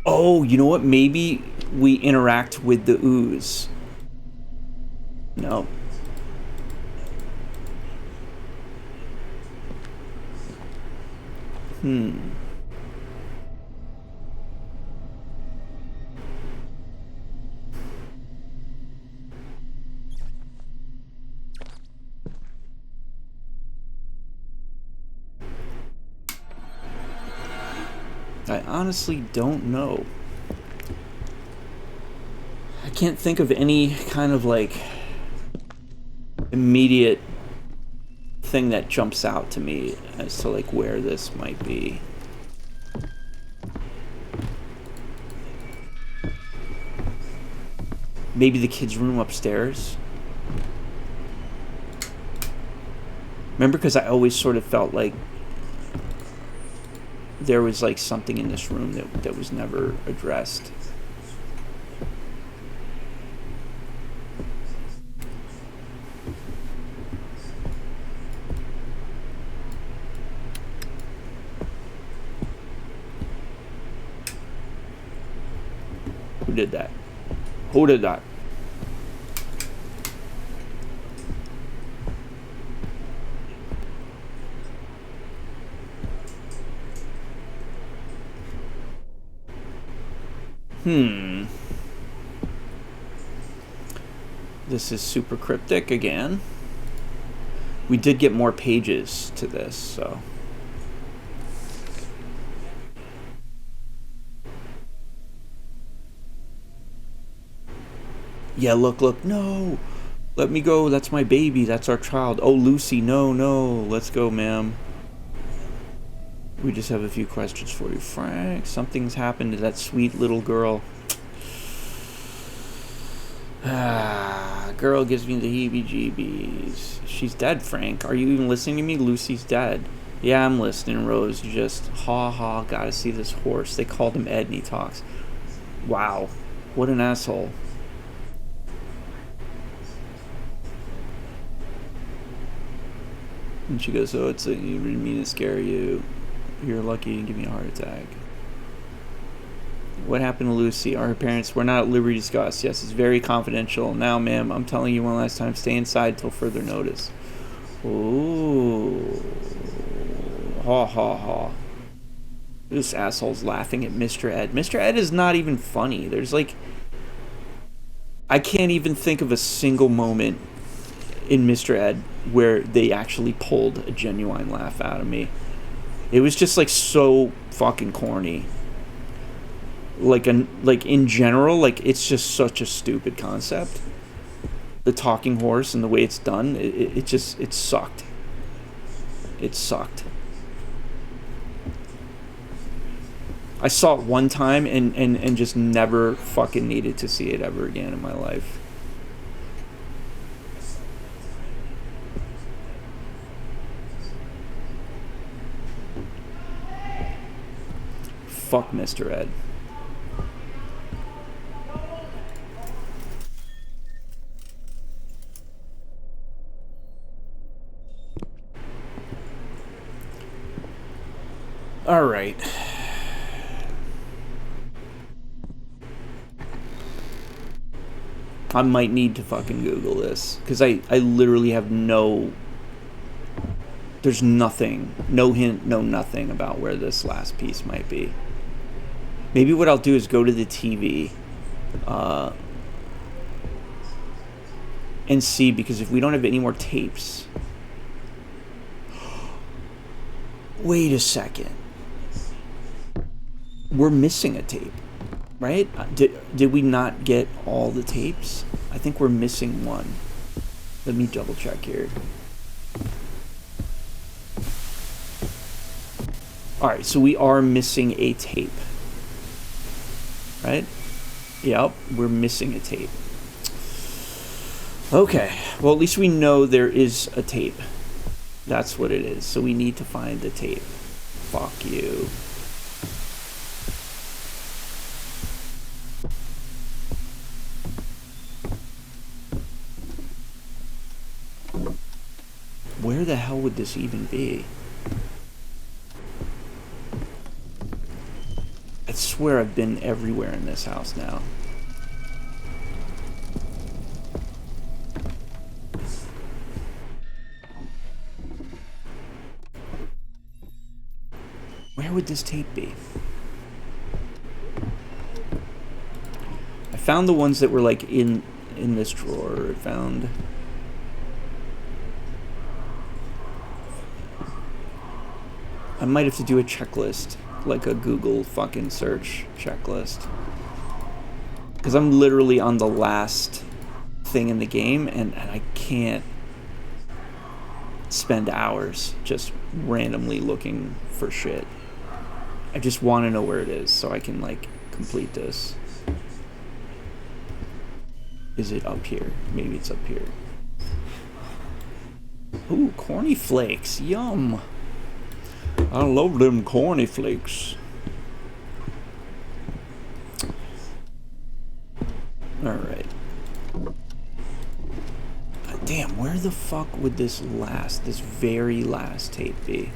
Oh, you know what? Maybe we interact with the ooze. No. I honestly don't know. I can't think of any kind of, like, immediate thing that jumps out to me as to, like, where this might be. Maybe the kids' room upstairs? Remember, because I always sort of felt like there was like something in this room that was never addressed. Who did that? Who did that? This is super cryptic again. We did get more pages to this, so. Yeah, look, no. Let me go, that's my baby, that's our child. Oh, Lucy, no, let's go, ma'am. We just have a few questions for you. Frank, something's happened to that sweet little girl. Girl gives me the heebie-jeebies. She's dead, Frank. Are you even listening to me? Lucy's dead. Yeah, I'm listening, Rose. You just, gotta see this horse. They called him Ed and he talks. Wow. What an asshole. And she goes, oh, you didn't mean to scare you. You're lucky you didn't give me a heart attack. What happened to Lucy? Are her parents? We're not at liberty to discuss. Yes, it's very confidential. Now, ma'am, I'm telling you one last time, stay inside till further notice. Ooh. Ha. This asshole's laughing at Mr. Ed. Mr. Ed is not even funny. There's like... I can't even think of a single moment in Mr. Ed where they actually pulled a genuine laugh out of me. It was just like so fucking corny. Like in general, like it's just such a stupid concept. The talking horse and the way it's done, it sucked. It sucked. I saw it one time and just never fucking needed to see it ever again in my life. Fuck Mr. Ed. All right. I might need to fucking Google this because I literally have there's nothing, no hint, no nothing about where this last piece might be. Maybe what I'll do is go to the TV and see, because if we don't have any more tapes... Wait a second. We're missing a tape, right? Did we not get all the tapes? I think we're missing one. Let me double check here. Alright, so we are missing a tape. Right? Yep, we're missing a tape. Okay, well at least we know there is a tape. That's what it is. So we need to find the tape. Fuck you. Where the hell would this even be? I swear I've been everywhere in this house now. Where would this tape be? I found the ones that were like in this drawer. I found... I might have to do a checklist, like a Google fucking search checklist. Because I'm literally on the last thing in the game, and I can't spend hours just randomly looking for shit. I just want to know where it is so I can, like, complete this. Is it up here? Maybe it's up here. Ooh, corny flakes. Yum. I love them corny flakes. Alright. Damn, where the fuck would this very last tape be?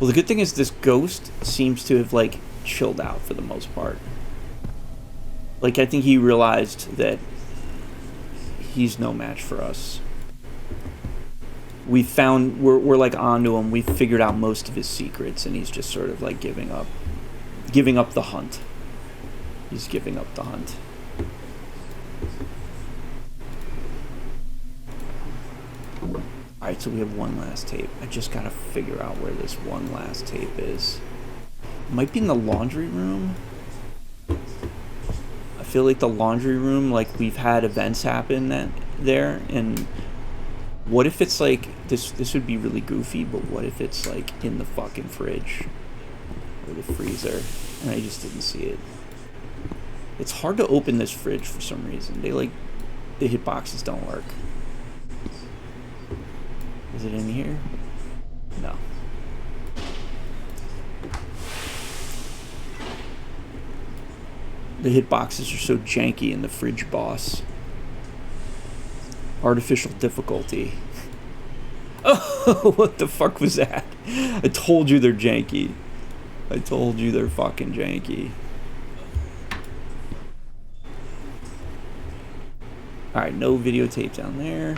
Well, the good thing is this ghost seems to have, like, chilled out for the most part. Like, I think he realized that he's no match for us. We're like onto him. We've figured out most of his secrets, and he's just sort of like giving up the hunt. He's giving up the hunt. Alright, so we have one last tape. I just gotta figure out where this one last tape is. It might be in the laundry room. I feel like the laundry room, like, we've had events happen there, and what if it's like, this would be really goofy, but what if it's like in the fucking fridge or the freezer and I just didn't see it? It's hard to open this fridge for some reason. The hitboxes don't work. Is it in here? No. The hitboxes are so janky in the fridge boss. Artificial difficulty. Oh, what the fuck was that? I told you they're janky. I told you they're fucking janky. Alright, no videotape down there.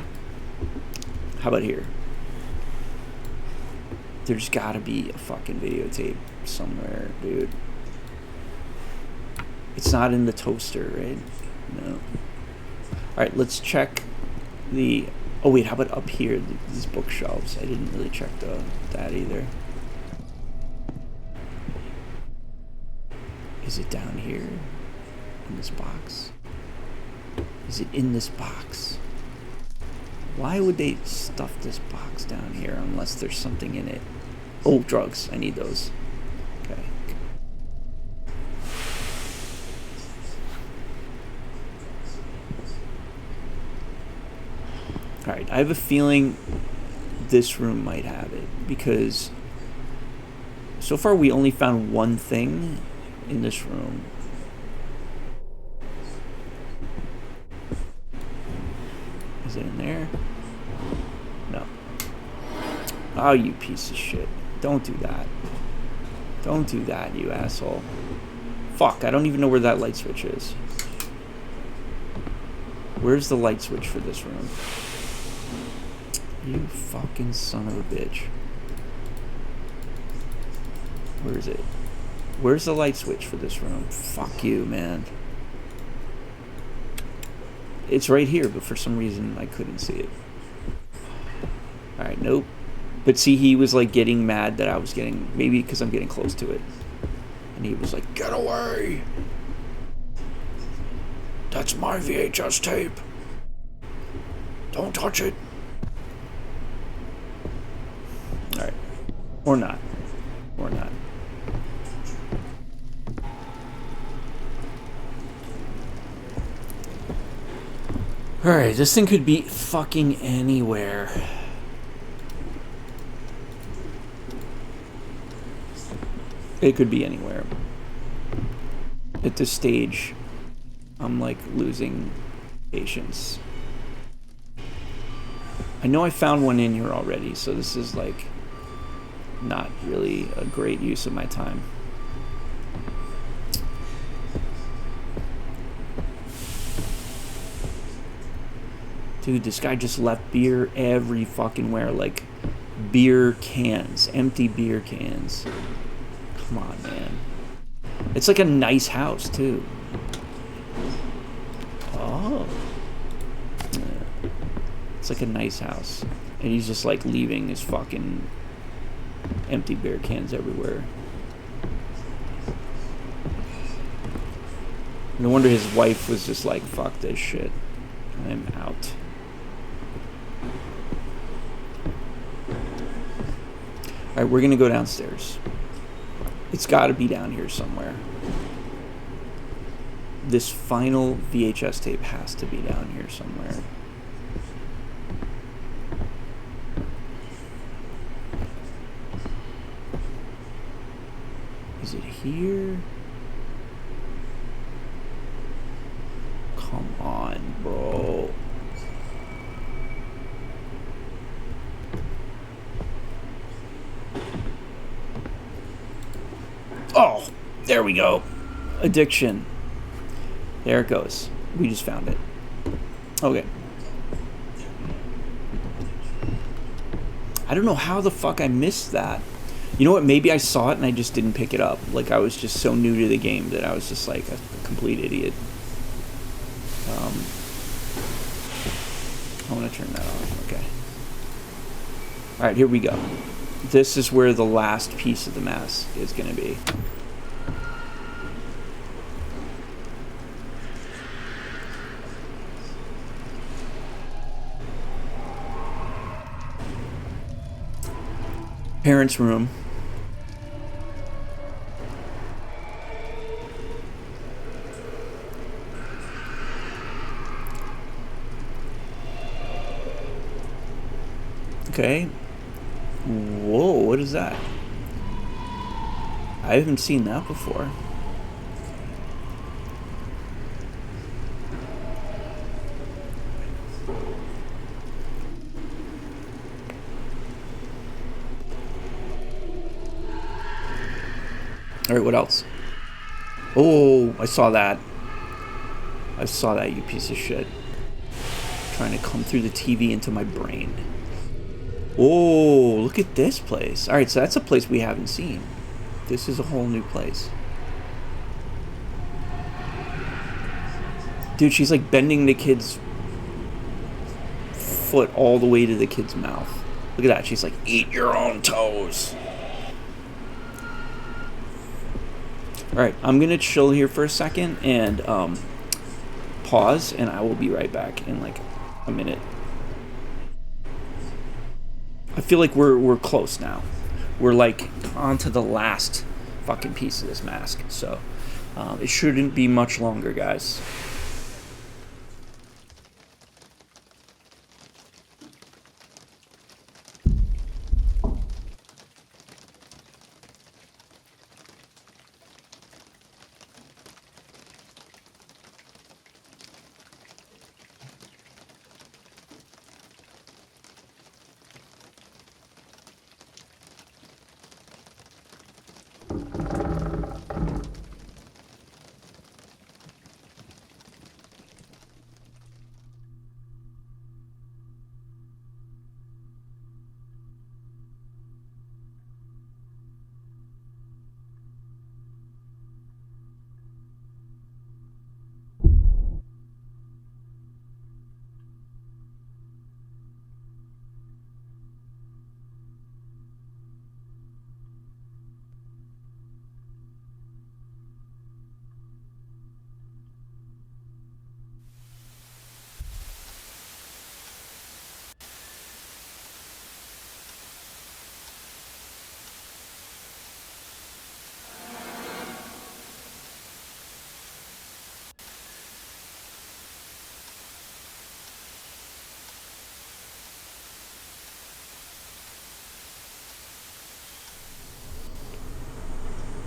How about here? There's gotta be a fucking videotape somewhere, dude. It's not in the toaster, right? No. Alright, let's check the... Oh wait, how about up here? These bookshelves. I didn't really check that either. Is it down here? In this box? Is it in this box? Why would they stuff this box down here unless there's something in it? Oh, drugs. I need those. Okay. Alright, I have a feeling this room might have it, because so far we only found one thing in this room. Is it in there? No. Oh, you piece of shit. Don't do that. Don't do that, you asshole. Fuck, I don't even know where that light switch is. Where's the light switch for this room? You fucking son of a bitch. Where is it? Where's the light switch for this room? Fuck you, man. It's right here, but for some reason I couldn't see it. Alright, nope. But see, he was like getting mad that I was getting... Maybe because I'm getting close to it. And he was like, get away! That's my VHS tape. Don't touch it. Alright. Or not. Or not. Alright, this thing could be fucking anywhere. It could be anywhere. At this stage, I'm like losing patience. I know I found one in here already, so this is like not really a great use of my time. Dude, this guy just left beer every fucking where, like beer cans, empty beer cans. Come on, man. It's like a nice house, too. Oh. Yeah. It's like a nice house. And he's just like leaving his fucking empty beer cans everywhere. No wonder his wife was just like, fuck this shit. I'm out. Alright, we're gonna go downstairs. It's gotta be down here somewhere. This final VHS tape has to be down here somewhere. Is it here? Come on, bro. Oh, there we go. Addiction. There it goes. We just found it. Okay. I don't know how the fuck I missed that. You know what? Maybe I saw it and I just didn't pick it up. Like, I was just so new to the game that I was just like a complete idiot. I want to turn that on. Okay. Alright, here we go. This is where the last piece of the mask is going to be. Parents' room. Okay. Whoa, what is that? I haven't seen that before. Alright, what else? Oh, I saw that. I saw that, you piece of shit. Trying to come through the TV into my brain. Oh, look at this place. Alright, so that's a place we haven't seen. This is a whole new place. Dude, she's like bending the kid's foot all the way to the kid's mouth. Look at that. She's like, eat your own toes. Alright, I'm going to chill here for a second and pause, and I will be right back in like a minute. I feel like we're close now. We're like onto the last fucking piece of this mask. So it shouldn't be much longer, guys.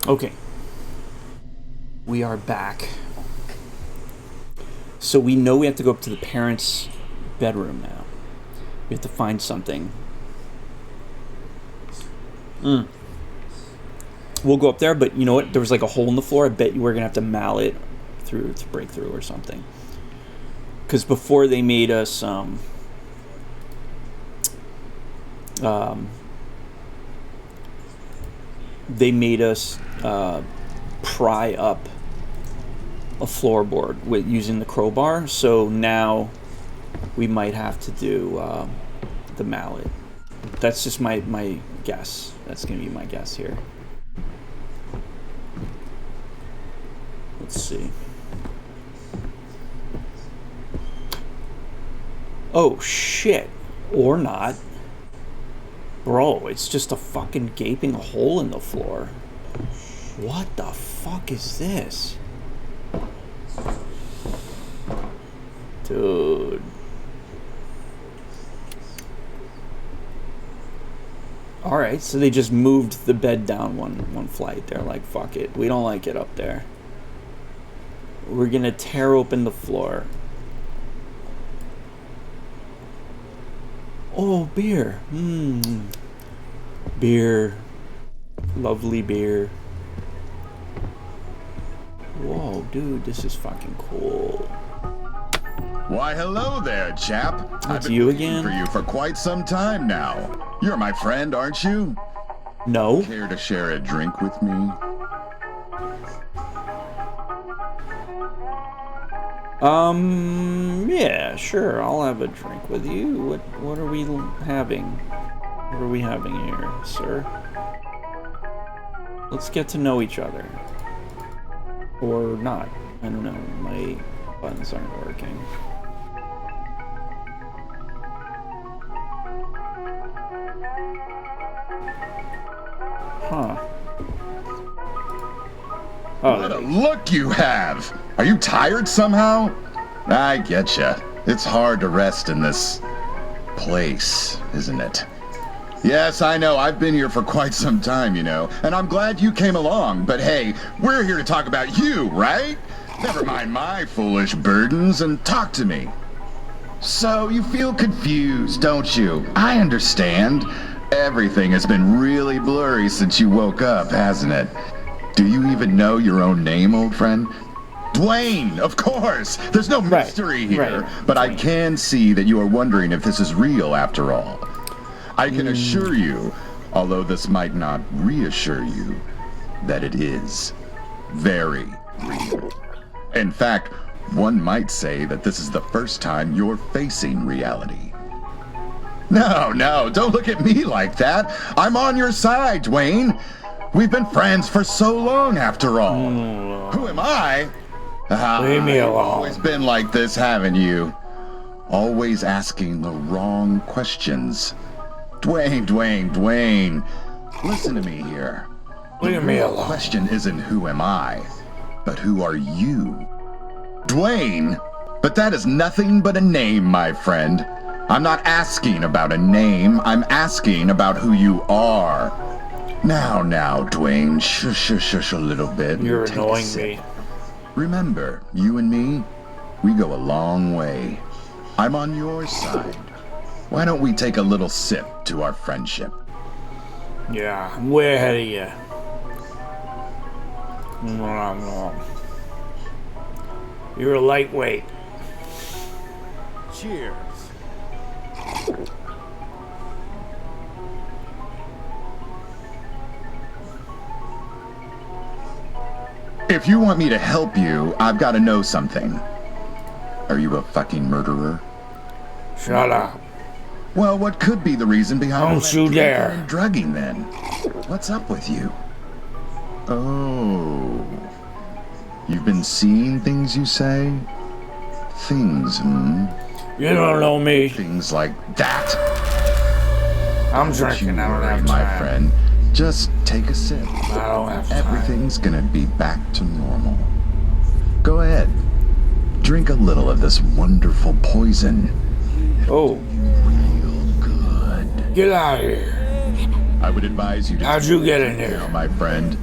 Okay. We are back. So we know we have to go up to the parents' bedroom now. We have to find something. We'll go up there, but you know what? There was like a hole in the floor. I bet you we're going to have to mallet through to break through or something. Because before they made us... they made us pry up a floorboard with using the crowbar, so now we might have to do the mallet. That's just my guess. That's gonna be my guess here. Let's see. Oh shit, or not. Bro, it's just a fucking gaping hole in the floor. What the fuck is this? Dude. Alright, so they just moved the bed down one flight. They're like, fuck it. We don't like it up there. We're gonna tear open the floor. Oh, beer. Beer. Lovely beer. Whoa, dude, this is fucking cool. Why, hello there, chap. I've been you waiting again? for you for quite some time now. You're my friend, aren't you? No. Care to share a drink with me? Yeah, sure. I'll have a drink with you. What are we having? What are we having here, sir? Let's get to know each other. Or not. I don't know. My buttons aren't working. Huh. Oh, What a look you have! Are you tired somehow? I getcha. It's hard to rest in this place, isn't it? Yes, I know. I've been here for quite some time, you know, and I'm glad you came along. But hey, we're here to talk about you, right? Never mind my foolish burdens and talk to me. So you feel confused, don't you? I understand. Everything has been really blurry since you woke up, hasn't it? Do you even know your own name, old friend? Dwayne, of course. There's no mystery here. right. But I can see that you are wondering if this is real after all. I can assure you, although this might not reassure you, that it is very real. In fact, one might say that this is the first time you're facing reality. No, don't look at me like that. I'm on your side, Dwayne. We've been friends for so long, after all. Who am I? Leave me You've alone. always been like this, haven't you? Always asking the wrong questions. Dwayne. Listen to me here. Leave me The alone. question isn't who am I, but who are you? Dwayne? But that is nothing but a name, my friend. I'm not asking about a name. I'm asking about who you are. Now, Dwayne, shush a little bit. You're Take a annoying sip. me. Remember, you and me, we go a long way. I'm on your side. Why don't we take a little sip to our friendship? Yeah, I'm way ahead of you. You're a lightweight. Cheers. If you want me to help you, I've got to know something. Are you a fucking murderer? Shut up. Well, what could be the reason behind all Don't that you drinking dare. and drugging then? What's up with you? Oh. You've been seeing things, you say? Things, You don't know me. Things like that? I'm Don't drinking. you I don't worry, have my time. friend. Just take a sip. I don't have time. Everything's gonna be back to normal. Go ahead. Drink a little of this wonderful poison. Oh, Real good. get out of here. I would advise you to How'd take you it get in now, here? my friend.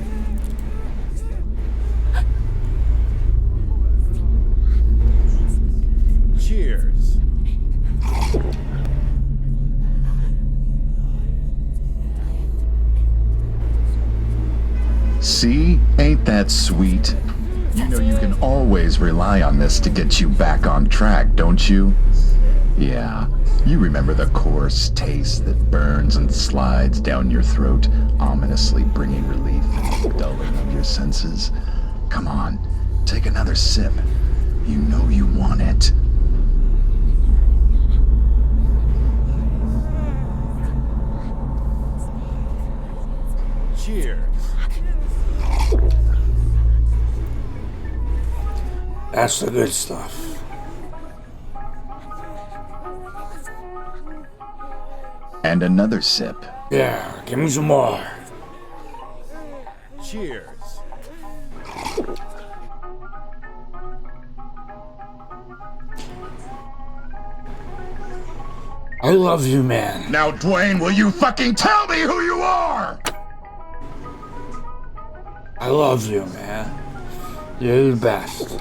Cheers. See? Ain't that sweet? You know you can always rely on this to get you back on track, don't you? Yeah. You remember the coarse taste that burns and slides down your throat, ominously bringing relief in the dulling of your senses? Come on, take another sip. You know you want it. Cheers. That's the good stuff. And another sip. Yeah, give me some more. Cheers. I love you, man. Now, Dwayne, will you fucking tell me who you are? I love you, man. You're the best.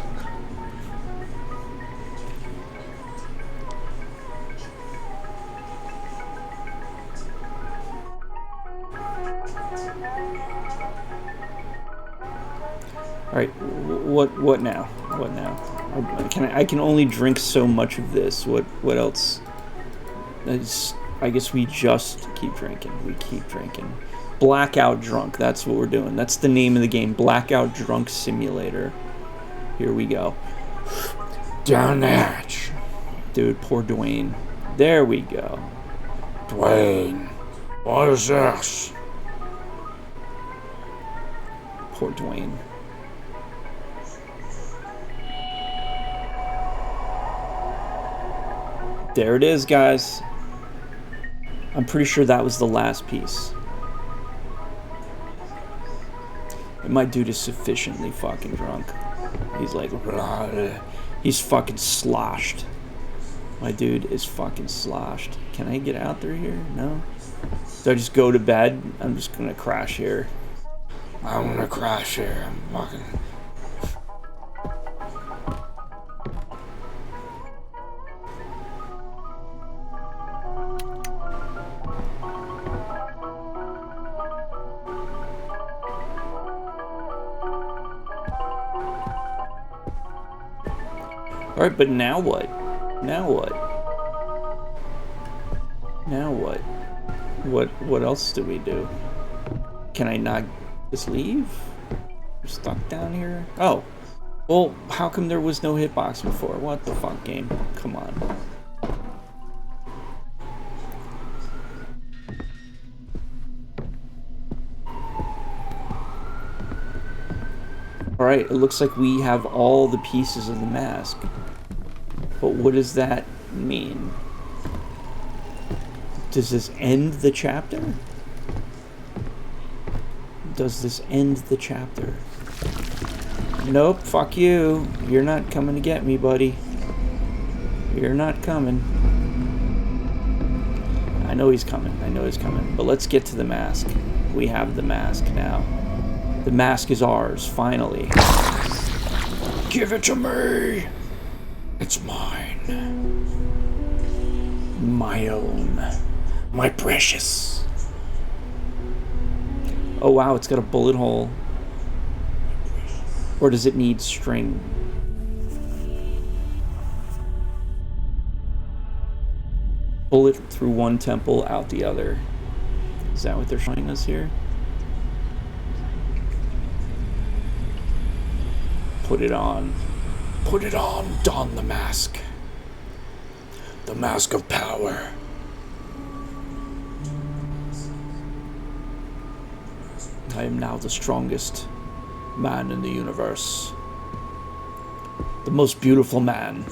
All right, what now? What now? I can only drink so much of this. What else? I guess we just keep drinking. We keep drinking. Blackout Drunk. That's what we're doing. That's the name of the game. Blackout Drunk Simulator. Here we go. Down the hatch. Dude, poor Dwayne. There we go. Dwayne. What is this? Poor Dwayne. There it is, guys. I'm pretty sure that was the last piece. And my dude is sufficiently fucking drunk. He's like, he's fucking sloshed. My dude is fucking sloshed. Can I get out through here? No? Do I just go to bed? I'm just gonna crash here. I'm gonna crash here. I'm fucking... Alright, but now what? Now what? Now what? What else do we do? Can I not just leave? We're stuck down here? Oh. Well, how come there was no hitbox before? What the fuck, game? Come on. Alright, it looks like we have all the pieces of the mask. But what does that mean? Does this end the chapter? Does this end the chapter? Nope, fuck you. You're not coming to get me, buddy. You're not coming. I know he's coming. I know he's coming. But let's get to the mask. We have the mask now. The mask is ours, finally. Give it to me! It's mine. My own. My precious. Oh wow, it's got a bullet hole. Or does it need string? Bullet through one temple, out the other. Is that what they're showing us here? Put it on. Put it on. Don the mask. The mask of power. I am now the strongest man in the universe. The most beautiful man.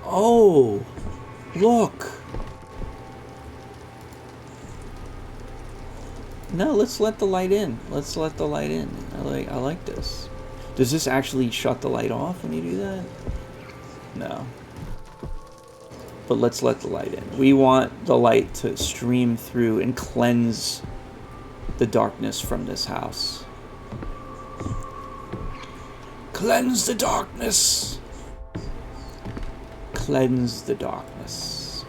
Oh, look. No, let's let the light in. Let's let the light in. I like this. Does this actually shut the light off when you do that? No. But let's let the light in. We want the light to stream through and cleanse the darkness from this house. Cleanse the darkness. Cleanse the darkness.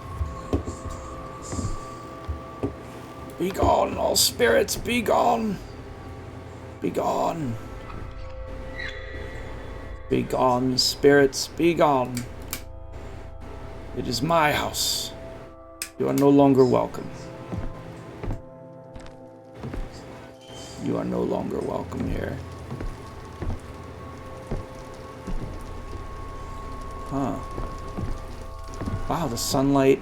Be gone, all spirits, be gone. Be gone. Be gone, spirits, be gone. It is my house. You are no longer welcome. You are no longer welcome here. Huh. Wow, the sunlight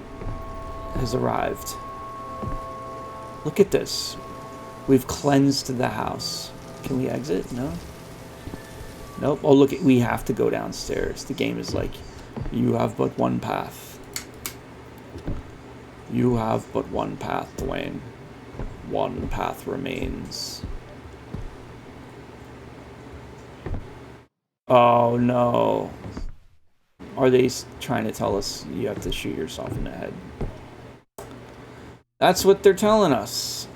has arrived. Look at this. We've cleansed the house. Can we exit? No? Nope. Oh, look, we have to go downstairs. The game is like, you have but one path. You have but one path, Dwayne. One path remains. Oh no. Are they trying to tell us you have to shoot yourself in the head? That's what they're telling us.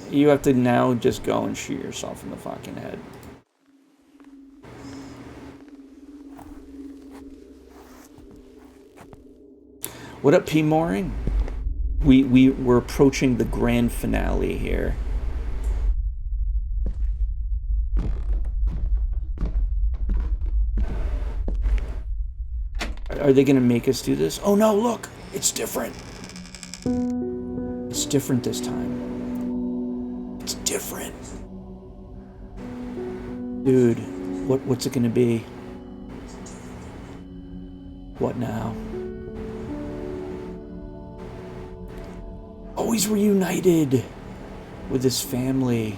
You have to now just go and shoot yourself in the fucking head. What up, P. Mooring? We're approaching the grand finale here. Are they gonna make us do this? Oh no, look! It's different! It's different this time. It's different. Dude, what's it gonna be? What now? Oh, he's reunited with his family.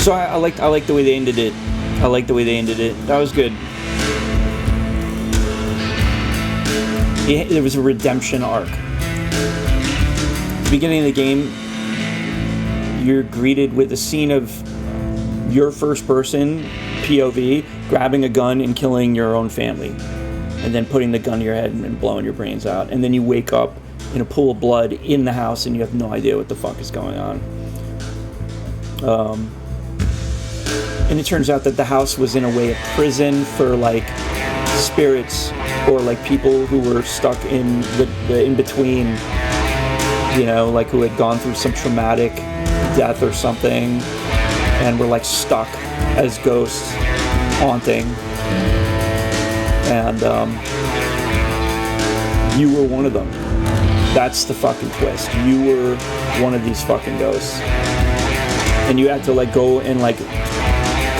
So I like the way they ended it. I like the way they ended it. That was good. There was a redemption arc. At the beginning of the game, you're greeted with a scene of your first person POV grabbing a gun and killing your own family, and then putting the gun to your head and blowing your brains out. And then you wake up in a pool of blood in the house and you have no idea what the fuck is going on. And it turns out that the house was in a way a prison for like spirits or like people who were stuck in the in-between, you know, like who had gone through some traumatic death or something and were like stuck as ghosts haunting. And you were one of them. That's the fucking twist. You were one of these fucking ghosts. And you had to like go and like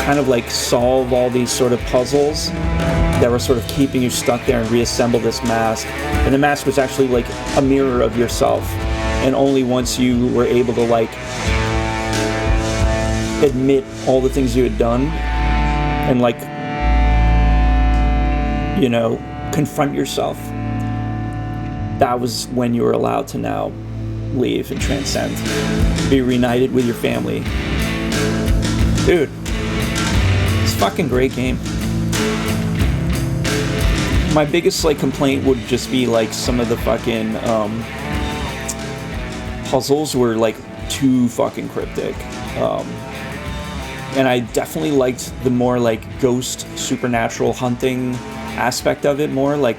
kind of like solve all these sort of puzzles that were sort of keeping you stuck there and reassemble this mask. And the mask was actually like a mirror of yourself. And only once you were able to like admit all the things you had done and like, you know, confront yourself, that was when you were allowed to now leave and transcend, be reunited with your family. Dude, it's a fucking great game. My biggest like complaint would just be like some of the fucking puzzles were like too fucking cryptic. And I definitely liked the more like ghost supernatural hunting aspect of it more, like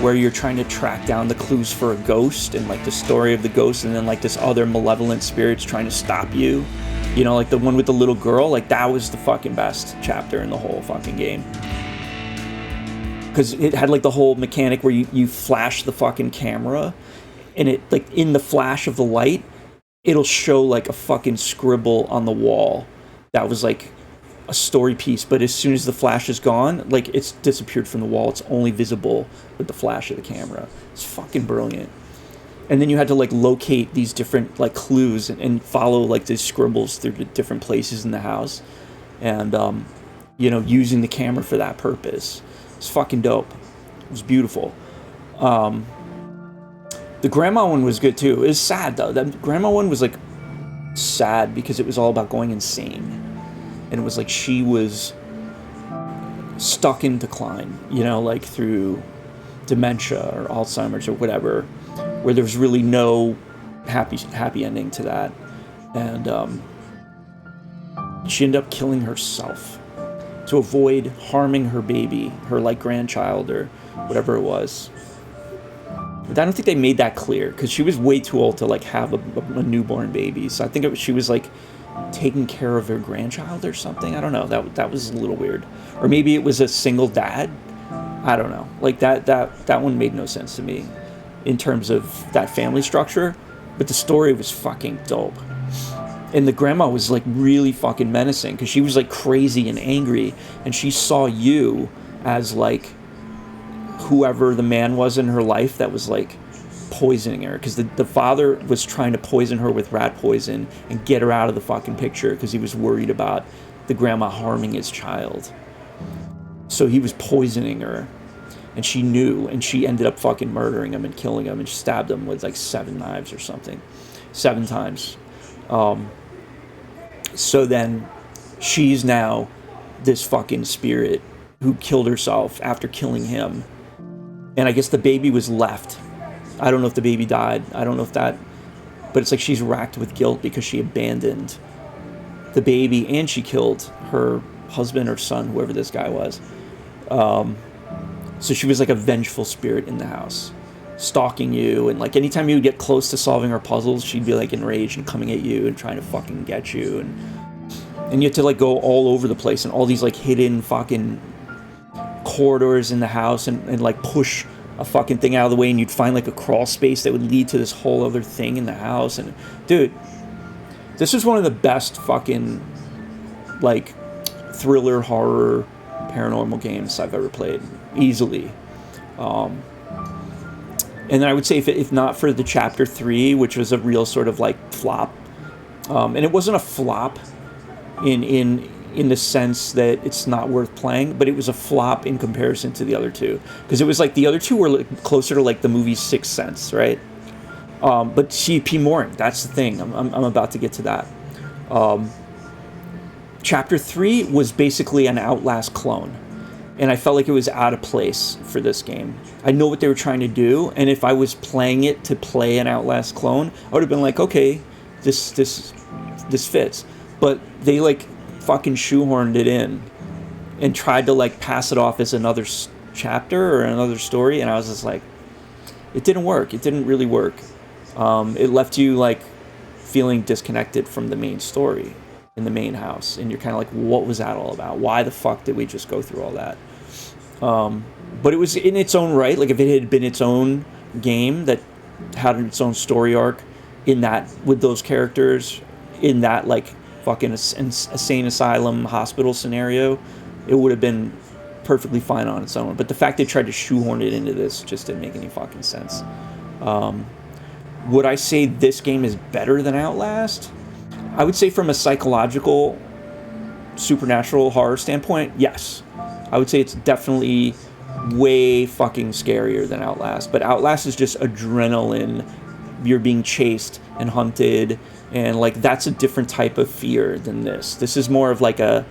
where you're trying to track down the clues for a ghost and like the story of the ghost, and then like this other malevolent spirit's trying to stop you. You know, like the one with the little girl, like that was the fucking best chapter in the whole fucking game. Because it had like the whole mechanic where you flash the fucking camera, and it like in the flash of the light, it'll show like a fucking scribble on the wall that was like a story piece, but as soon as the flash is gone, like it's disappeared from the wall. It's only visible with the flash of the camera. It's fucking brilliant. And then you had to like locate these different like clues and follow like these scribbles through the different places in the house, and you know, using the camera for that purpose. It's fucking dope. It was beautiful. The grandma one was good too. It was sad though. That grandma one was like sad because it was all about going insane. And it was like she was stuck in decline, you know, like through dementia or Alzheimer's or whatever, where there was really no happy ending to that. And she ended up killing herself to avoid harming her baby, her like grandchild or whatever it was. But I don't think they made that clear because she was way too old to like have a newborn baby. So I think she was like taking care of their grandchild or something. I don't know. That was a little weird. Or maybe it was a single dad. I don't know. Like that one made no sense to me in terms of that family structure. But the story was fucking dope. And the grandma was like really fucking menacing because she was like crazy and angry, and she saw you as like whoever the man was in her life that was like poisoning her, because the father was trying to poison her with rat poison and get her out of the fucking picture because he was worried about the grandma harming his child. So he was poisoning her, and she knew, and she ended up fucking murdering him and killing him, and she stabbed him with like 7 knives or something, 7 times. So then she's now this fucking spirit who killed herself after killing him. And I guess the baby was left. I don't know if the baby died. I don't know if that... But it's like she's racked with guilt because she abandoned the baby and she killed her husband or son, whoever this guy was. So she was like a vengeful spirit in the house, stalking you. And like anytime you would get close to solving her puzzles, she'd be like enraged and coming at you and trying to fucking get you. And you had to like go all over the place and all these like hidden fucking corridors in the house and like push a fucking thing out of the way, and you'd find like a crawl space that would lead to this whole other thing in the house. And dude, this is one of the best fucking like thriller, horror, paranormal games I've ever played, easily. And then I would say if not for the chapter 3, which was a real sort of like flop, and it wasn't a flop in the sense that it's not worth playing, but it was a flop in comparison to the other two, because it was like the other two were like closer to like the movie Sixth Sense, right? But C.P. Mooring, that's the thing. I'm about to get to that. Chapter 3 was basically an Outlast clone, and I felt like it was out of place for this game. I know what they were trying to do, and if I was playing it to play an Outlast clone, I would have been like, okay, this fits. But they like fucking shoehorned it in and tried to like pass it off as another chapter or another story, and I was just like, it didn't work. It didn't really work. It left you like feeling disconnected from the main story in the main house, and you're kind of like, what was that all about? Why the fuck did we just go through all that? But it was in its own right. Like if it had been its own game that had its own story arc in that, with those characters in that like fucking insane asylum hospital scenario, it would have been perfectly fine on its own. But the fact they tried to shoehorn it into this just didn't make any fucking sense. Would I say this game is better than Outlast? I would say from a psychological, supernatural horror standpoint, yes. I would say it's definitely way fucking scarier than Outlast. But Outlast is just adrenaline. You're being chased and hunted, and like that's a different type of fear than this. This is more of like a,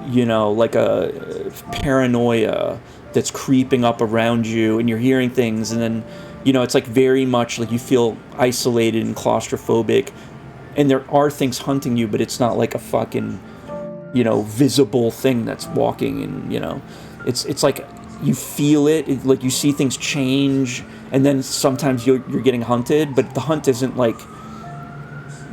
you know, like a paranoia that's creeping up around you, and you're hearing things, and then, you know, it's like very much like you feel isolated and claustrophobic, and there are things hunting you, but it's not like a fucking, you know, visible thing that's walking, and, you know, it's like you feel it, like you see things change, and then sometimes you're getting hunted, but the hunt isn't like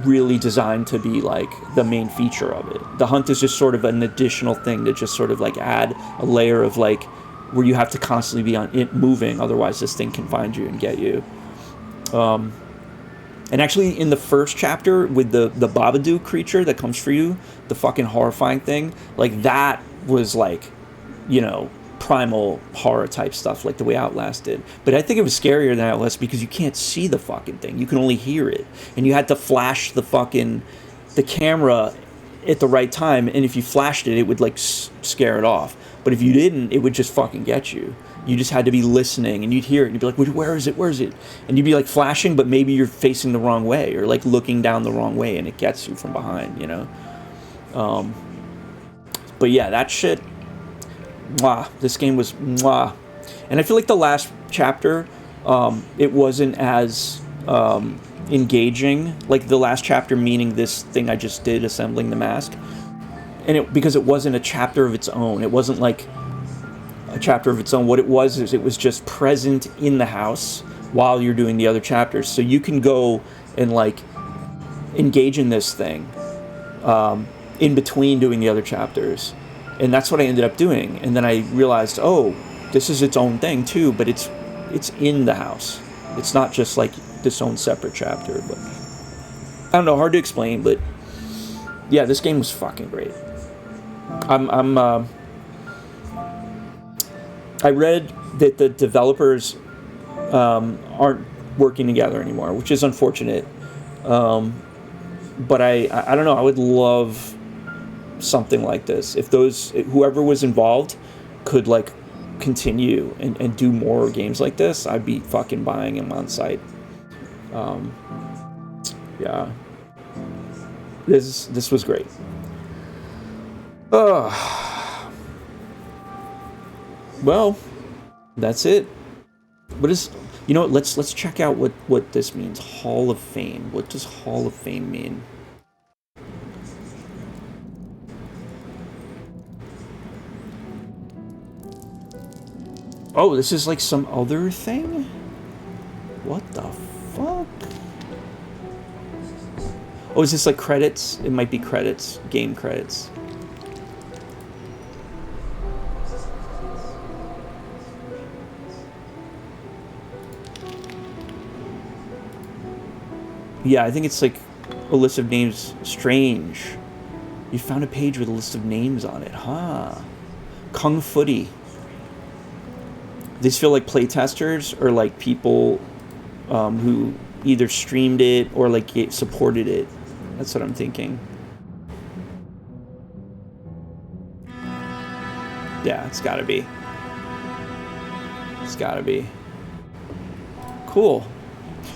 really designed to be like the main feature of it. The hunt is just sort of an additional thing to just sort of like add a layer of like where you have to constantly be on it moving, otherwise this thing can find you and get you. And actually in the first chapter with the Babadook creature that comes for you, the fucking horrifying thing, like that was like, you know, primal horror type stuff, like the way Outlast did. But I think it was scarier than Outlast because you can't see the fucking thing. You can only hear it. And you had to flash the camera at the right time, and if you flashed it, it would like scare it off. But if you didn't, it would just fucking get you. You just had to be listening, and you'd hear it, and you'd be like, where is it? Where is it? And you'd be like flashing, but maybe you're facing the wrong way, or like looking down the wrong way, and it gets you from behind, you know? But yeah, that shit, mwah. This game was mwah. And I feel like the last chapter, it wasn't as engaging. Like the last chapter, meaning this thing I just did, assembling the mask. And because it wasn't a chapter of its own. It wasn't like a chapter of its own. What it was is it was just present in the house while you're doing the other chapters. So you can go and like engage in this thing in between doing the other chapters. And that's what I ended up doing. And then I realized, oh, this is its own thing too, but it's in the house. It's not just like this own separate chapter. But I don't know, hard to explain, but yeah, this game was fucking great. I read that the developers aren't working together anymore, which is unfortunate. But I don't know, I would love something like this. If whoever was involved could like continue and do more games like this, I'd be fucking buying them on site. Yeah. This was great. Well, that's it. What is, you know what, let's check out what this means. Hall of Fame. What does Hall of Fame mean? Oh, this is like some other thing? What the fuck? Oh, is this like credits? It might be credits. Game credits. Yeah, I think it's like a list of names. Strange. You found a page with a list of names on it, huh? Kung Footy. These feel like playtesters or like people who either streamed it or like supported it. That's what I'm thinking. Yeah, it's gotta be. It's gotta be. Cool.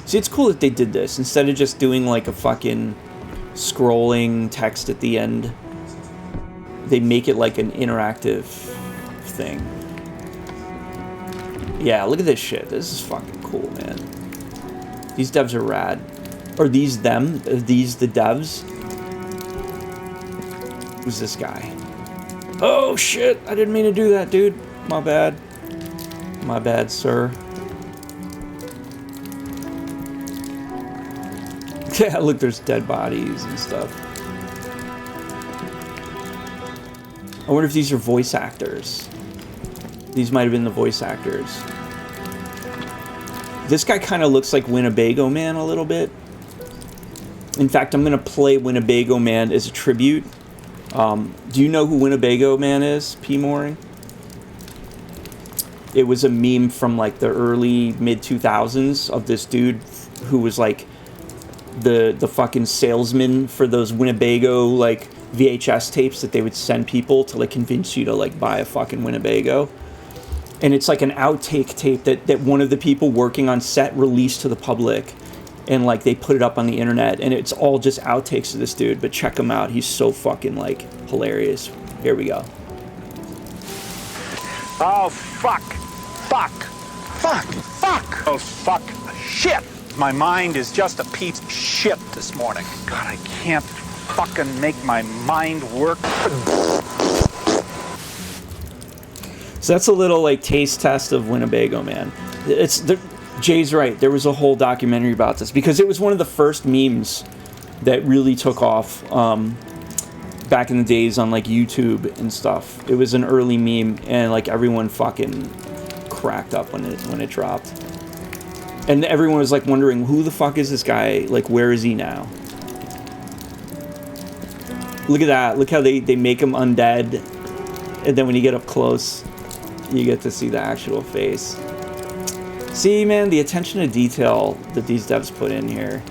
See, it's cool that they did this. Instead of just doing like a fucking scrolling text at the end, they make it like an interactive thing. Yeah, look at this shit. This is fucking cool, man. These devs are rad. Or these them? These the devs? Who's this guy? Oh shit! I didn't mean to do that, dude. My bad. My bad, sir. Yeah, look, there's dead bodies and stuff. I wonder if these are voice actors. These might have been the voice actors. This guy kind of looks like Winnebago Man a little bit. In fact, I'm going to play Winnebago Man as a tribute. Do you know who Winnebago Man is, P. Mooring? It was a meme from like the early mid-2000s of this dude who was like the fucking salesman for those Winnebago like VHS tapes that they would send people to like convince you to like buy a fucking Winnebago. And it's like an outtake tape that one of the people working on set released to the public, and like they put it up on the internet, and it's all just outtakes of this dude. But check him out, he's so fucking like hilarious. Here we go. Oh fuck, oh fuck, shit. My mind is just a piece of shit this morning. God, I can't fucking make my mind work. So that's a little like taste test of Winnebago Man. Jay's right. There was a whole documentary about this because it was one of the first memes that really took off back in the days on like YouTube and stuff. It was an early meme, and like everyone fucking cracked up when it dropped. And everyone was like wondering, who the fuck is this guy? Like, where is he now? Look at that. Look how they make him undead. And then when you get up close, you get to see the actual face. See, man, the attention to detail that these devs put in here.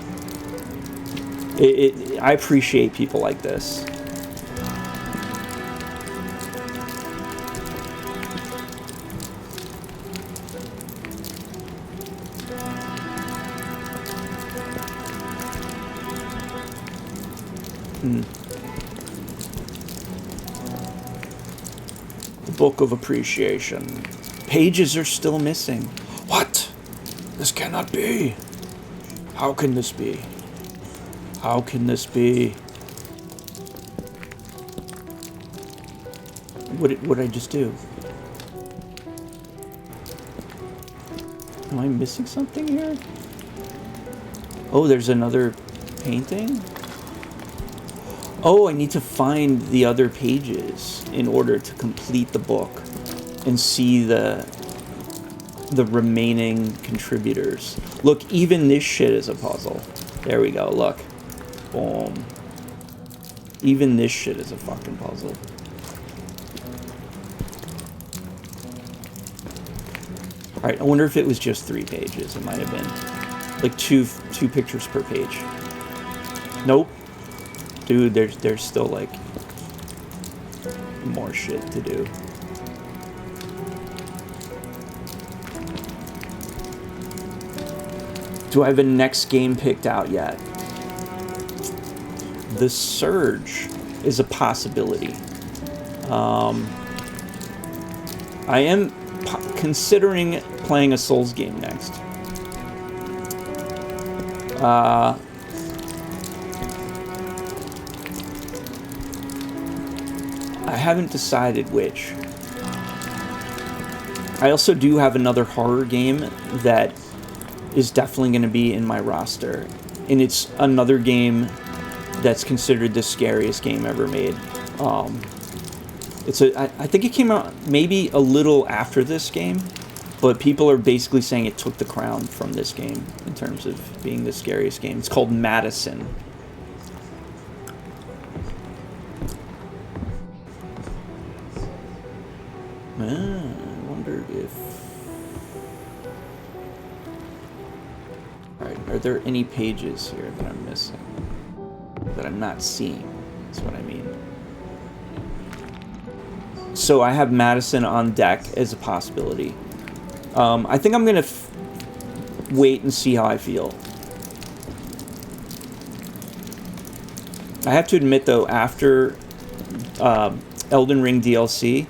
I appreciate people like this. The Book of Appreciation. Pages are still missing. What? This cannot be. How can this be? How can this be? What did I just do? Am I missing something here? Oh, there's another painting? Oh, I need to find the other pages in order to complete the book and see the remaining contributors. Look, even this shit is a puzzle. There we go, look. Boom. Even this shit is a fucking puzzle. Alright, I wonder if it was just 3 pages. It might have been. Like two pictures per page. Nope. Dude, there's still like more shit to do. Do I have a next game picked out yet? The Surge is a possibility. I am considering playing a Souls game next. I haven't decided which. I also do have another horror game that is definitely going to be in my roster. And it's another game that's considered the scariest game ever made. I think it came out maybe a little after this game, but people are basically saying it took the crown from this game in terms of being the scariest game. It's called Madison. I wonder if... Alright, are there any pages here that I'm missing? That I'm not seeing, that's what I mean. So I have Madison on deck as a possibility. I think I'm gonna wait and see how I feel. I have to admit though, after Elden Ring DLC,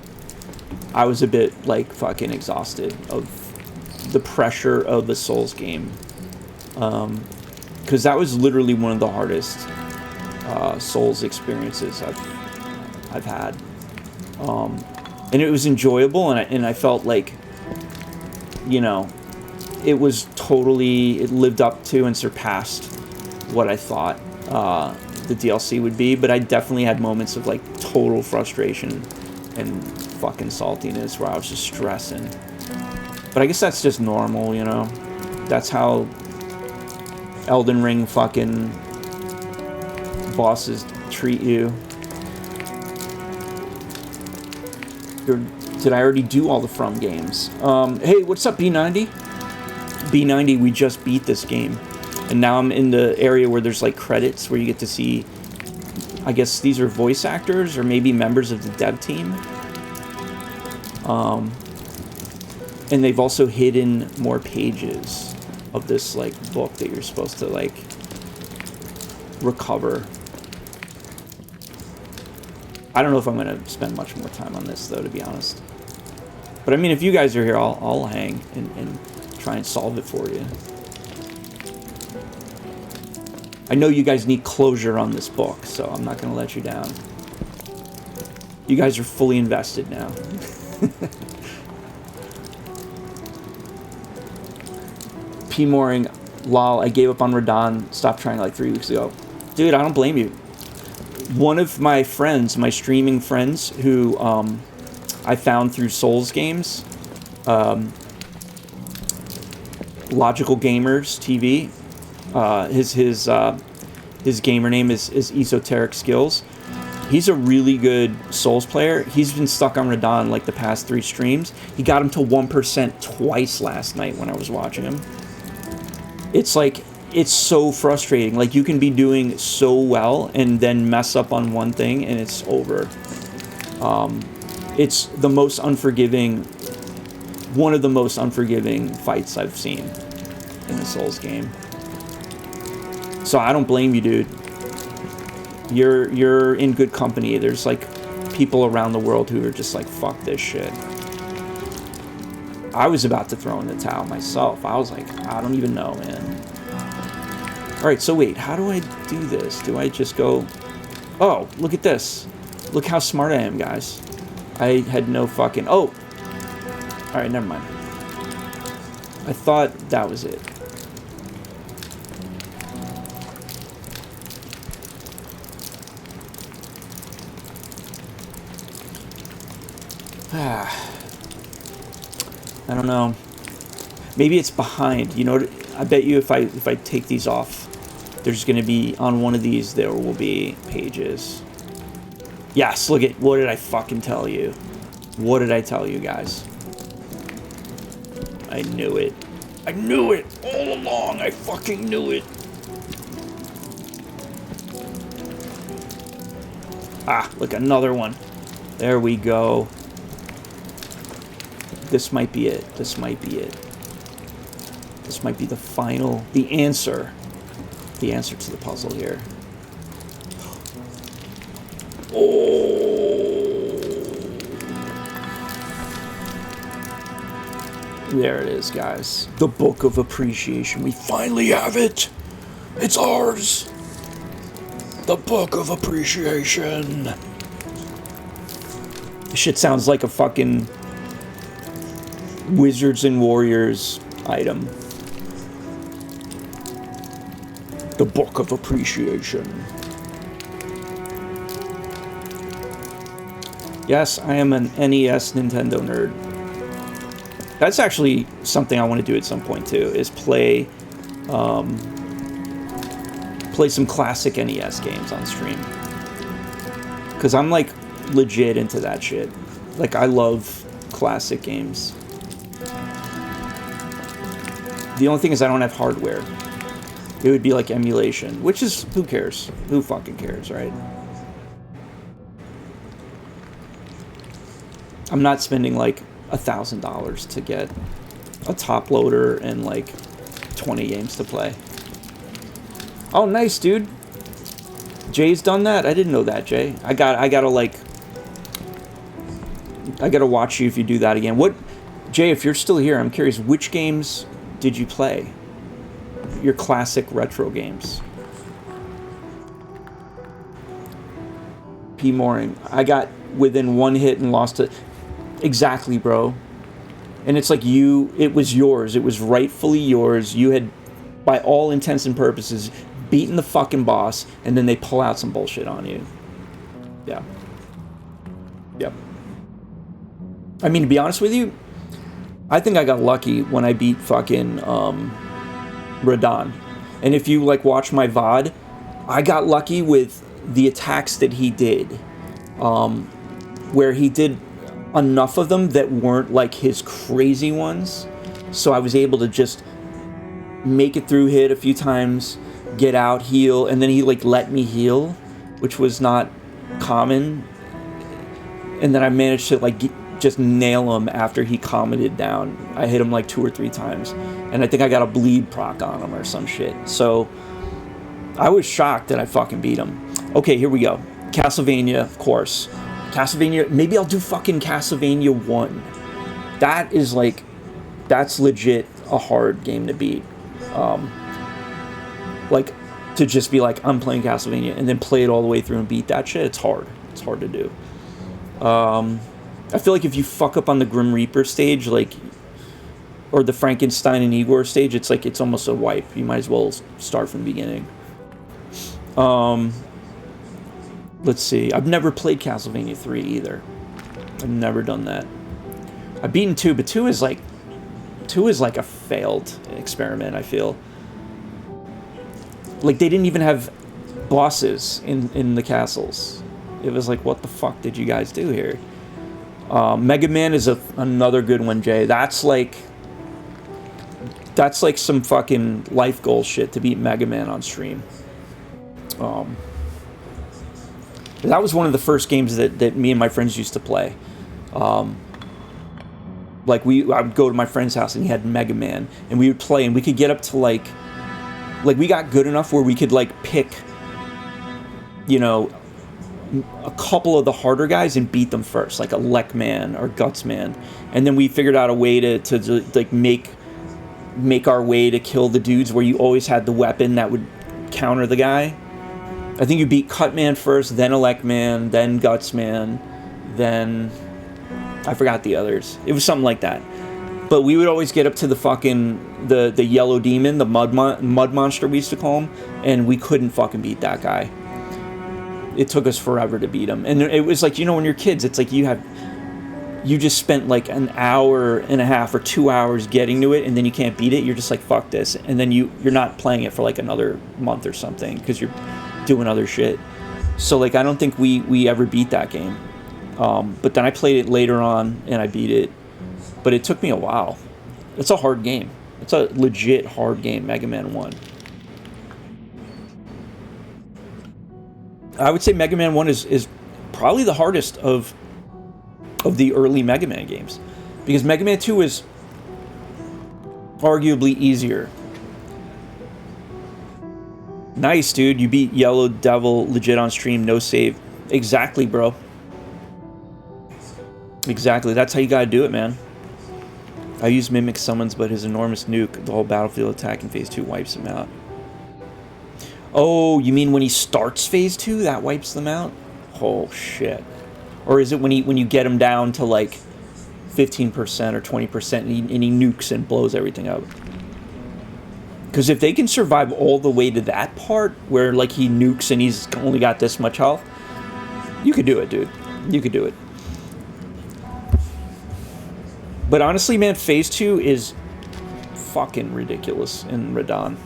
I was a bit like fucking exhausted of the pressure of the Souls game. Because that was literally one of the hardest Souls experiences I've had. And it was enjoyable, and I felt like, you know, it lived up to and surpassed what I thought the DLC would be, but I definitely had moments of like total frustration and fucking saltiness where I was just stressing. But I guess that's just normal, you know? That's how Elden Ring fucking bosses treat you. Did I already do all the From games? Hey, what's up, B90? B90, we just beat this game. And now I'm in the area where there's like credits where you get to see, I guess these are voice actors or maybe members of the dev team. And they've also hidden more pages of this like book that you're supposed to like recover. I don't know if I'm gonna spend much more time on this though, to be honest. But I mean, if you guys are here, I'll hang and try and solve it for you. I know you guys need closure on this book, so I'm not gonna let you down. You guys are fully invested now. P. Mooring, lol, I gave up on Radon, stopped trying like 3 weeks ago. Dude, I don't blame you. One of my friends, my streaming friends, who I found through Souls games, Logical Gamers TV, his gamer name is Esoteric Skills. He's a really good Souls player. He's been stuck on Radon like the past 3 streams. He got him to 1% twice last night when I was watching him. It's like, it's so frustrating. Like, you can be doing so well and then mess up on one thing and it's over. It's the most unforgiving, one of the most unforgiving fights I've seen in a Souls game. So I don't blame you, dude. You're in good company. There's like people around the world who are just like, fuck this shit. I was about to throw in the towel myself. I was like, I don't even know, man. Alright, so wait, how do I do this? Do I just go... Oh, look at this. Look how smart I am, guys. I had no fucking... Oh! Alright, never mind. I thought that was it. I don't know. Maybe it's behind. You know, I bet you if I take these off, there's going to be, on one of these, there will be pages. Yes, look at, what did I fucking tell you? What did I tell you guys? I knew it. I knew it all along. I fucking knew it. Ah, look, another one. There we go. This might be it. This might be it. This might be the final, the answer to the puzzle here. Oh. There it is, guys. The Book of Appreciation. We finally have it. It's ours. The Book of Appreciation. This shit sounds like a fucking Wizards and Warriors item. The Book of Appreciation. Yes, I am an NES Nintendo nerd. That's actually something I want to do at some point too, is play some classic NES games on stream. Because I'm like legit into that shit. Like, I love classic games. The only thing is I don't have hardware. It would be like emulation, which is, who cares? Who fucking cares, right? I'm not spending like $1,000 to get a top loader and like 20 games to play. Oh, nice, dude. Jay's done that? I didn't know that, Jay. I gotta watch you if you do that again. What, Jay, if you're still here, I'm curious, which games did you play? Your classic retro games. P. Mooring. I got within one hit and lost it. Exactly, bro. And it's like it was yours. It was rightfully yours. You had, by all intents and purposes, beaten the fucking boss, and then they pull out some bullshit on you. Yeah. Yep. I mean, to be honest with you, I think I got lucky when I beat fucking Radon. And if you like watch my VOD, I got lucky with the attacks that he did, where he did enough of them that weren't like his crazy ones, so I was able to just make it through, hit a few times, get out, heal, and then he like let me heal, which was not common, and then I managed to like just nail him after he commented down. I hit him like 2 or 3 times, and I think I got a bleed proc on him or some shit, so I was shocked that I fucking beat him. Okay, here we go. Castlevania, of course. Castlevania, maybe I'll do fucking Castlevania 1. That is like, that's legit a hard game to beat. Like, to just be like, I'm playing Castlevania, and then play it all the way through and beat that shit, it's hard. It's hard to do. I feel like if you fuck up on the Grim Reaper stage, like, or the Frankenstein and Igor stage, it's like, it's almost a wipe. You might as well start from the beginning. Let's see. I've never played Castlevania 3 either. I've never done that. I've beaten 2, but 2 is like a failed experiment, I feel. Like, they didn't even have bosses in the castles. It was like, what the fuck did you guys do here? Mega Man is another good one, Jay. That's like some fucking life goal shit to beat Mega Man on stream. That was one of the first games that me and my friends used to play. Like, I would go to my friend's house and he had Mega Man, and we would play, and we could get up to like we got good enough where we could like pick, you know, a couple of the harder guys and beat them first, like a Lek Man or Guts Man, and then we figured out a way to like make our way to kill the dudes where you always had the weapon that would counter the guy. I think you beat Cut Man first, then Elect Man, then Guts Man, then I forgot the others. It was something like that. But we would always get up to the fucking the yellow demon, the mud monster we used to call him, and we couldn't fucking beat that guy. It took us forever to beat him. And it was like, you know, when you're kids, it's like you have you just spent like an hour and a half or 2 hours getting to it, and then you can't beat it, you're just like, fuck this. And then you're not playing it for like another month or something because you're doing other shit. So like, I don't think we ever beat that game. But then I played it later on and I beat it. But it took me a while. It's a hard game. It's a legit hard game, Mega Man 1. I would say Mega Man 1 is probably the hardest of the early Mega Man games. Because Mega Man 2 is arguably easier. Nice, dude. You beat Yellow Devil legit on stream, no save. Exactly, bro. Exactly. That's how you gotta do it, man. I use Mimic summons, but his enormous nuke, the whole battlefield attack in Phase 2 wipes him out. Oh, you mean when he starts Phase 2, that wipes them out? Oh, shit. Or is it when you get him down to, like, 15% or 20% and he nukes and blows everything up? Because if they can survive all the way to that part, where, like, he nukes and he's only got this much health, you could do it, dude. You could do it. But honestly, man, Phase 2 is fucking ridiculous in Radon.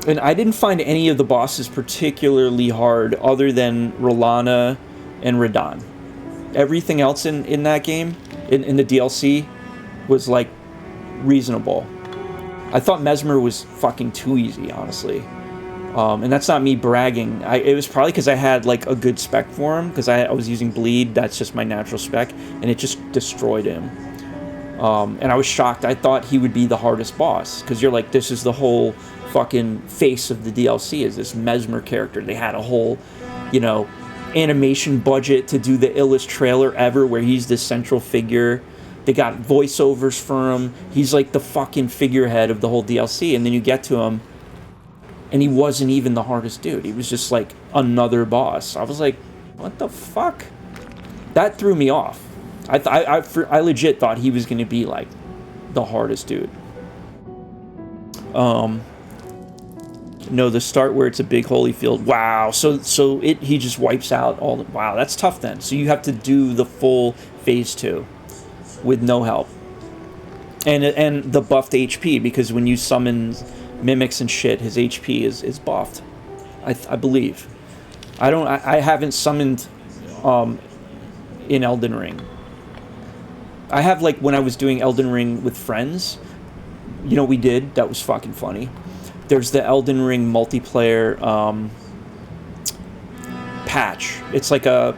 And I didn't find any of the bosses particularly hard other than Rolana and Radon. Everything else in that game, in the DLC, was, like, reasonable. I thought Mesmer was fucking too easy, honestly. And that's not me bragging. It was probably because I had, like, a good spec for him, because I was using Bleed, that's just my natural spec, and it just destroyed him. And I was shocked. I thought he would be the hardest boss, because you're like, this is the whole fucking face of the DLC, is this Mesmer character. They had a whole, you know, animation budget to do the illest trailer ever, where he's the central figure. They got voiceovers for him. He's like the fucking figurehead of the whole DLC, and then you get to him, and he wasn't even the hardest dude. He was just like another boss. I was like, what the fuck? That threw me off. I legit thought he was going to be like the hardest dude. No, the start where it's a big holy field. Wow. So he just wipes out all the... Wow, that's tough then. So you have to do the full Phase 2 with no help. And the buffed HP, because when you summon mimics and shit, his HP is buffed. I believe. I haven't summoned in Elden Ring. I have, like, when I was doing Elden Ring with friends, you know what we did? That was fucking funny. There's the Elden Ring multiplayer patch. It's like a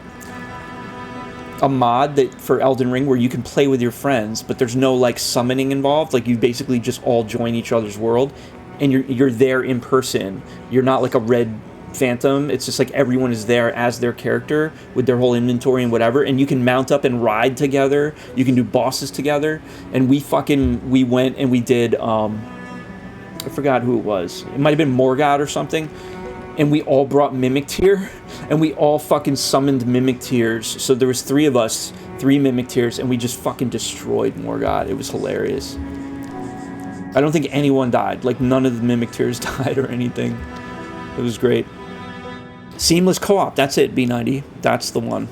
mod that for Elden Ring where you can play with your friends, but there's no, like, summoning involved. Like, you basically just all join each other's world, and you're there in person. You're not like a red phantom. It's just like everyone is there as their character with their whole inventory and whatever, and you can mount up and ride together. You can do bosses together. And we went and we did I forgot who it was. It might have been Morgott or something. And we all brought Mimic Tier, and we all fucking summoned Mimic Tiers. So there was 3 of us, 3 Mimic Tiers, and we just fucking destroyed Morgott. It was hilarious. I don't think anyone died. Like, none of the Mimic Tiers died or anything. It was great. Seamless co-op, that's it, B90. That's the one.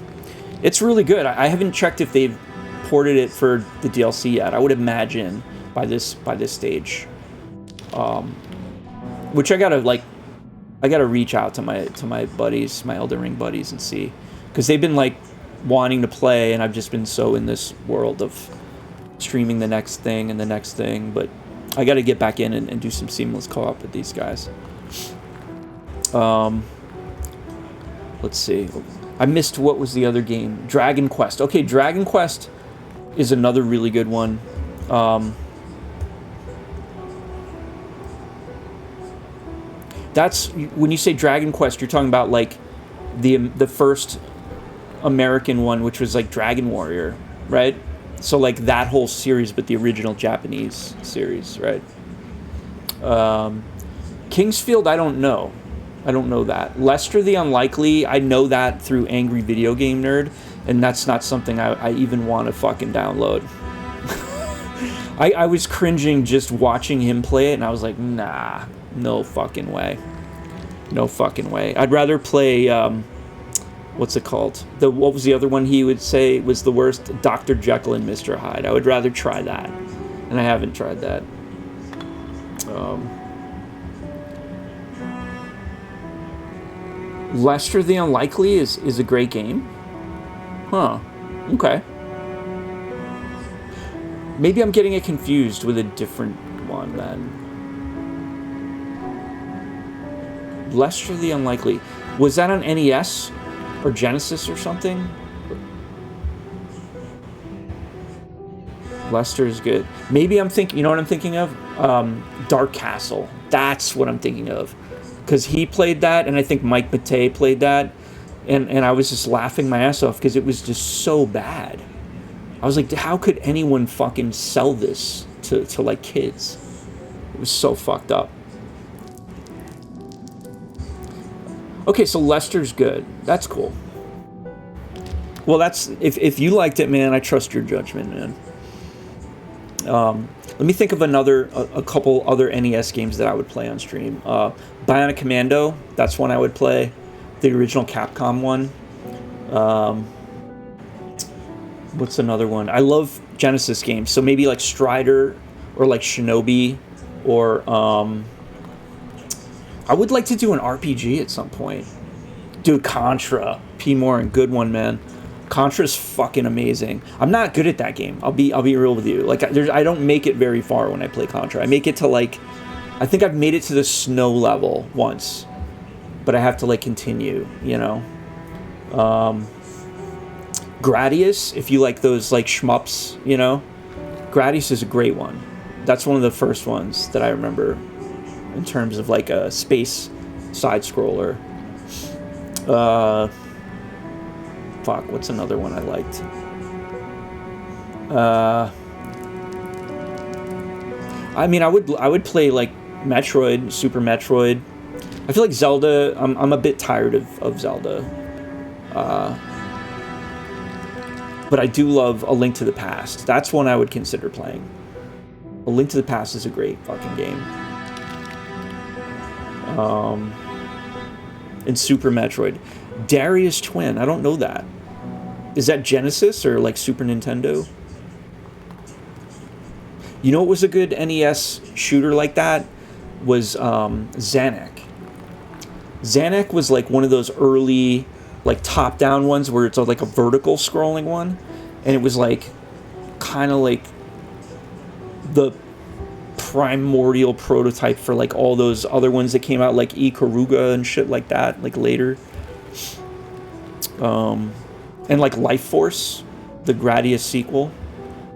It's really good. I haven't checked if they've ported it for the DLC yet. I would imagine by this stage. Which I gotta reach out to my buddies, my Elden Ring buddies, and see, because they've been like wanting to play, and I've just been so in this world of streaming the next thing and the next thing. But I gotta get back in and do some seamless co-op with these guys. Let's see. I missed, what was the other game? Dragon Quest. Okay, Dragon Quest is another really good one. That's, when you say Dragon Quest, you're talking about like the first American one, which was like Dragon Warrior, right? So like that whole series, but the original Japanese series, right? Kingsfield, I don't know. I don't know that. Lester the Unlikely, I know that through Angry Video Game Nerd, and that's not something I even want to fucking download. I was cringing just watching him play it, and I was like, nah, no fucking way. No fucking way. I'd rather play what's it called? What was the other one he would say was the worst? Dr. Jekyll and Mr. Hyde. I would rather try that, and I haven't tried that. Lester the Unlikely is a great game. Huh. Okay. Maybe I'm getting it confused with a different one then. Lester the Unlikely. Was that on NES or Genesis or something? Lester is good. Maybe I'm thinking, you know what I'm thinking of? Dark Castle. That's what I'm thinking of. Because he played that, and I think Mike Matei played that. And I was just laughing my ass off because it was just so bad. I was like, how could anyone fucking sell this to like kids? It was so fucked up. Okay, so Lester's good. That's cool. Well, that's if you liked it, man, I trust your judgment, man. Let me think of a couple other NES games that I would play on stream. Bionic Commando, that's one I would play. The original Capcom one. What's another one? I love Genesis games, so maybe like Strider or like Shinobi, or I would like to do an RPG at some point. Dude, Contra, P. Morin, good one, man. Contra's fucking amazing. I'm not good at that game. I'll be real with you. Like, I don't make it very far when I play Contra. I make it to like, I think I've made it to the snow level once, but I have to like continue, you know. Gradius, if you like those like shmups, you know, Gradius is a great one. That's one of the first ones that I remember in terms of like a space side scroller. Fuck, what's another one I liked? I mean, I would play like Metroid, Super Metroid. I feel like Zelda. I'm a bit tired of Zelda. But I do love A Link to the Past. That's one I would consider playing. A Link to the Past is a great fucking game. And Super Metroid. Darius Twin, I don't know that. Is that Genesis or like Super Nintendo? You know what was a good NES shooter like that? Was Zanuck. Zanuck was like one of those early like top-down ones where it's like a vertical scrolling one, and it was like kind of like the primordial prototype for like all those other ones that came out, like Ikaruga and shit like that, like later. And like Life Force, the Gradius sequel,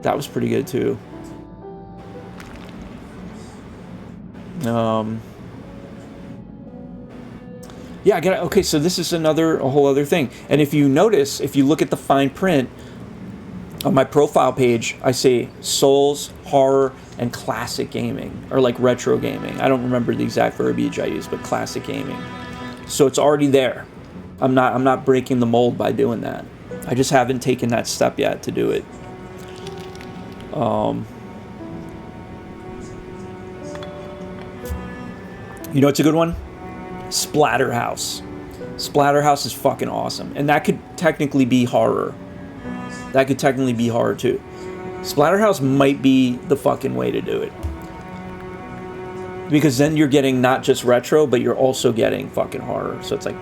that was pretty good too. Yeah, okay, so this is a whole other thing. And if you notice, if you look at the fine print on my profile page, I say Souls, horror, and classic gaming, or like retro gaming. I don't remember the exact verbiage I use, but classic gaming. So it's already there. I'm not breaking the mold by doing that. I just haven't taken that step yet to do it. You know what's a good one? Splatterhouse. Splatterhouse is fucking awesome. And that could technically be horror. That could technically be horror too. Splatterhouse might be the fucking way to do it. Because then you're getting not just retro, but you're also getting fucking horror. So it's like...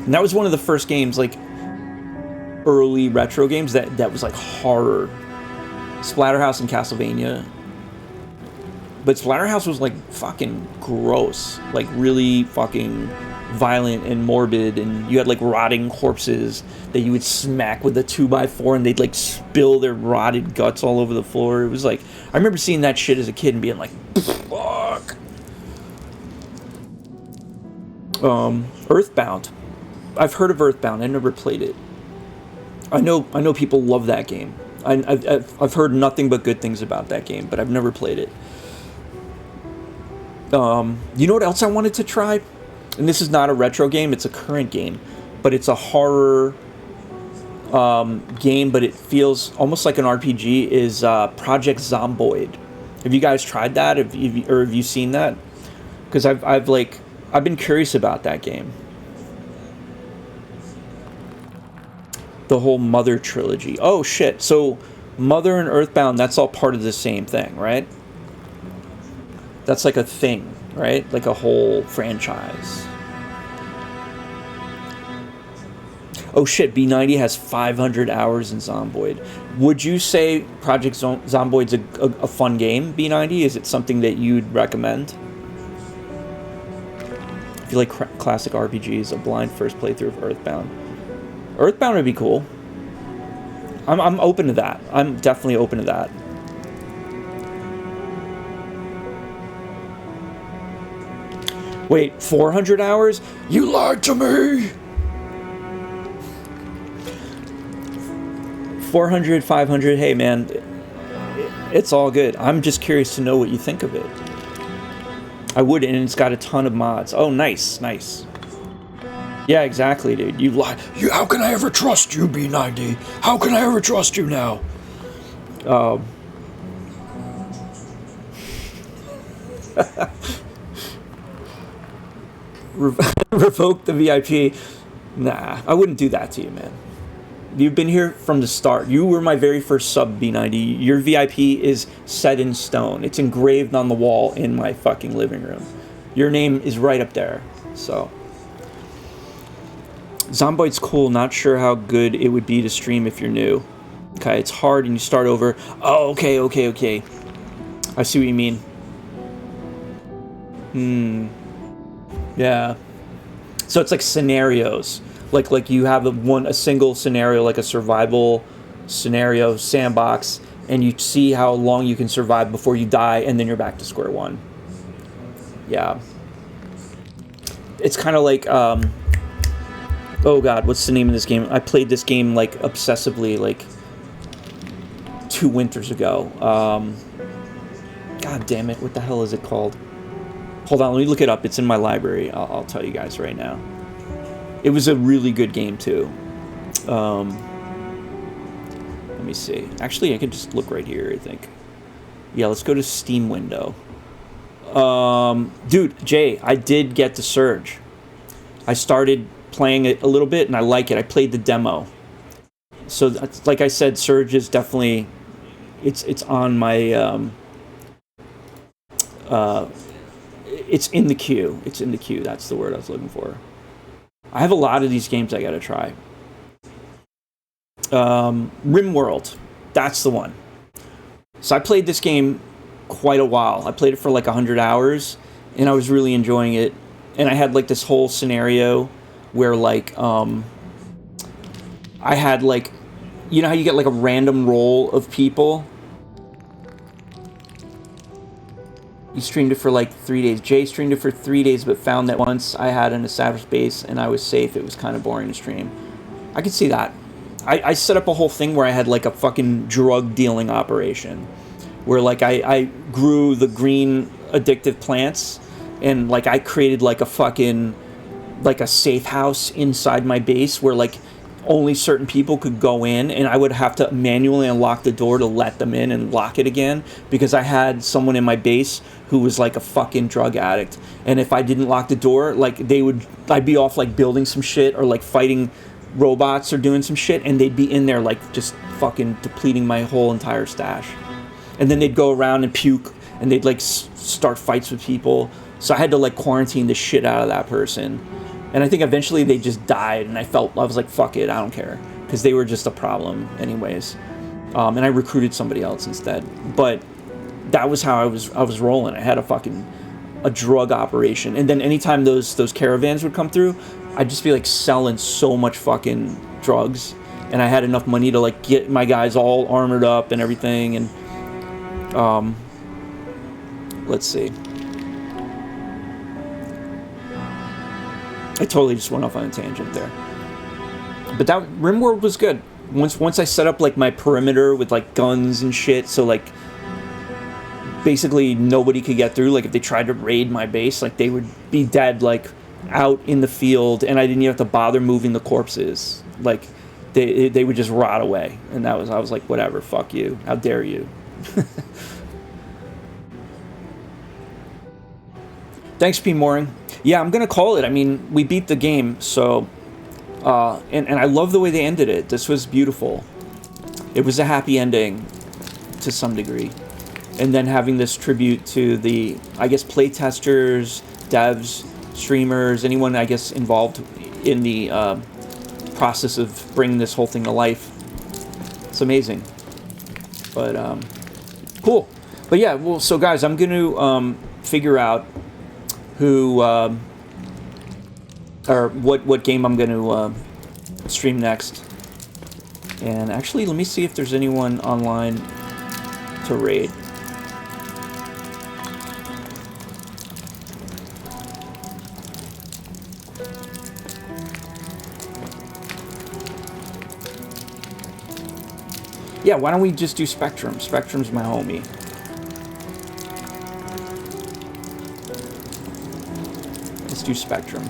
And that was one of the first games, like, early retro games that was like horror. Splatterhouse and Castlevania. But Splatterhouse was like fucking gross. Like really fucking violent and morbid, and you had like rotting corpses that you would smack with a 2x4 and they'd like spill their rotted guts all over the floor. It was like, I remember seeing that shit as a kid and being like, fuck. Earthbound. I've heard of Earthbound. I never played it. I know people love that game. I've heard nothing but good things about that game, but I've never played it. You know what else I wanted to try? And this is not a retro game, it's a current game, but it's a horror game, but it feels almost like an RPG, is Project Zomboid. Have you guys tried that? Have you seen that? Because I've been curious about that game. The whole Mother trilogy. Oh shit. So Mother and Earthbound, that's all part of the same thing, right? That's like a thing, right? Like a whole franchise. Oh shit, B90 has 500 hours in Zomboid. Would you say Project Zomboid's a fun game, B90? Is it something that you'd recommend? If you like classic RPGs, a blind first playthrough of Earthbound. Earthbound would be cool. I'm open to that. I'm definitely open to that. Wait, 400 hours? You lied to me! 400, 500, hey man, it's all good. I'm just curious to know what you think of it. I would, and it's got a ton of mods. Oh, nice, nice. Yeah, exactly, dude. You lie. How can I ever trust you, B90? How can I ever trust you now? Revoke the VIP. Nah, I wouldn't do that to you, man. You've been here from the start. You were my very first sub, B90. Your VIP is set in stone. It's engraved on the wall in my fucking living room. Your name is right up there. So, Zomboid's cool. Not sure how good it would be to stream if you're new. Okay, it's hard and you start over. Oh, okay. I see what you mean. Yeah. So it's like scenarios. Like you have a single scenario, like a survival scenario sandbox, and you see how long you can survive before you die, and then you're back to square one. Yeah. It's kind of like, oh god, what's the name of this game? I played this game like obsessively like 2 winters ago. God damn it, what the hell is it called? Hold on, let me look it up. It's in my library. I'll tell you guys right now. It was a really good game, too. Let me see. Actually, I can just look right here, I think. Yeah, let's go to Steam window. Dude, Jay, I did get to Surge. I started playing it a little bit, and I like it. I played the demo. So, like I said, Surge is definitely... It's on my... it's in the queue. It's in the queue. That's the word I was looking for. I have a lot of these games I gotta try. RimWorld. That's the one. So I played this game quite a while. I played it for like 100 hours, and I was really enjoying it. And I had like this whole scenario where like, I had like, you know how you get like a random roll of people? You streamed it for like 3 days. Jay streamed it for 3 days, but found that once I had an established base and I was safe, it was kind of boring to stream. I could see that. I set up a whole thing where I had like a fucking drug dealing operation. Where like I grew the green addictive plants, and like I created like a fucking, like a safe house inside my base where like only certain people could go in, and I would have to manually unlock the door to let them in and lock it again, because I had someone in my base who was like a fucking drug addict, and if I didn't lock the door, like I'd be off like building some shit or like fighting robots or doing some shit, and they'd be in there like just fucking depleting my whole entire stash, and then they'd go around and puke, and they'd like start fights with people. So I had to like quarantine the shit out of that person. And I think eventually they just died, and I was like, fuck it, I don't care. Because they were just a problem anyways. And I recruited somebody else instead. But that was how I was rolling. I had a drug operation. And then anytime those caravans would come through, I'd just be like selling so much fucking drugs. And I had enough money to like get my guys all armored up and everything. And let's see. I totally just went off on a tangent there. But that RimWorld was good. Once I set up like my perimeter with like guns and shit, so like basically nobody could get through. Like if they tried to raid my base, like they would be dead like out in the field, and I didn't even have to bother moving the corpses. Like they would just rot away. And I was like, whatever, fuck you. How dare you? Thanks, P. Mooring. Yeah, I'm gonna call it. I mean, we beat the game, so And I love the way they ended it. This was beautiful. It was a happy ending to some degree. And then having this tribute to the, I guess, playtesters, devs, streamers, anyone, I guess, involved in the process of bringing this whole thing to life. It's amazing. But, cool. But yeah, well, so guys, I'm going to figure out who, or what game I'm going to stream next. And actually, let me see if there's anyone online to raid. Yeah, why don't we just do Spectrum? Spectrum's my homie. Let's do Spectrum.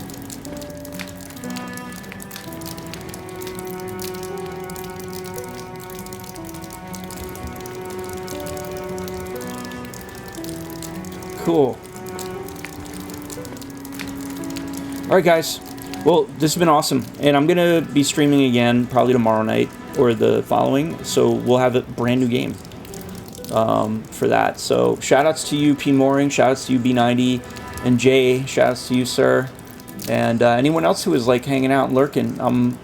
Cool. Alright guys, well, this has been awesome, and I'm gonna be streaming again probably tomorrow night or the following, so we'll have a brand new game for that. So shout outs to you, P. Mooring, shout outs to you, B90, and Jay, shout outs to you, sir, and anyone else who is like hanging out and lurking. I'm,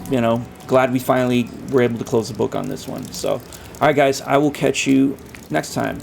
you know, glad we finally were able to close the book on this one. So alright guys, I will catch you next time.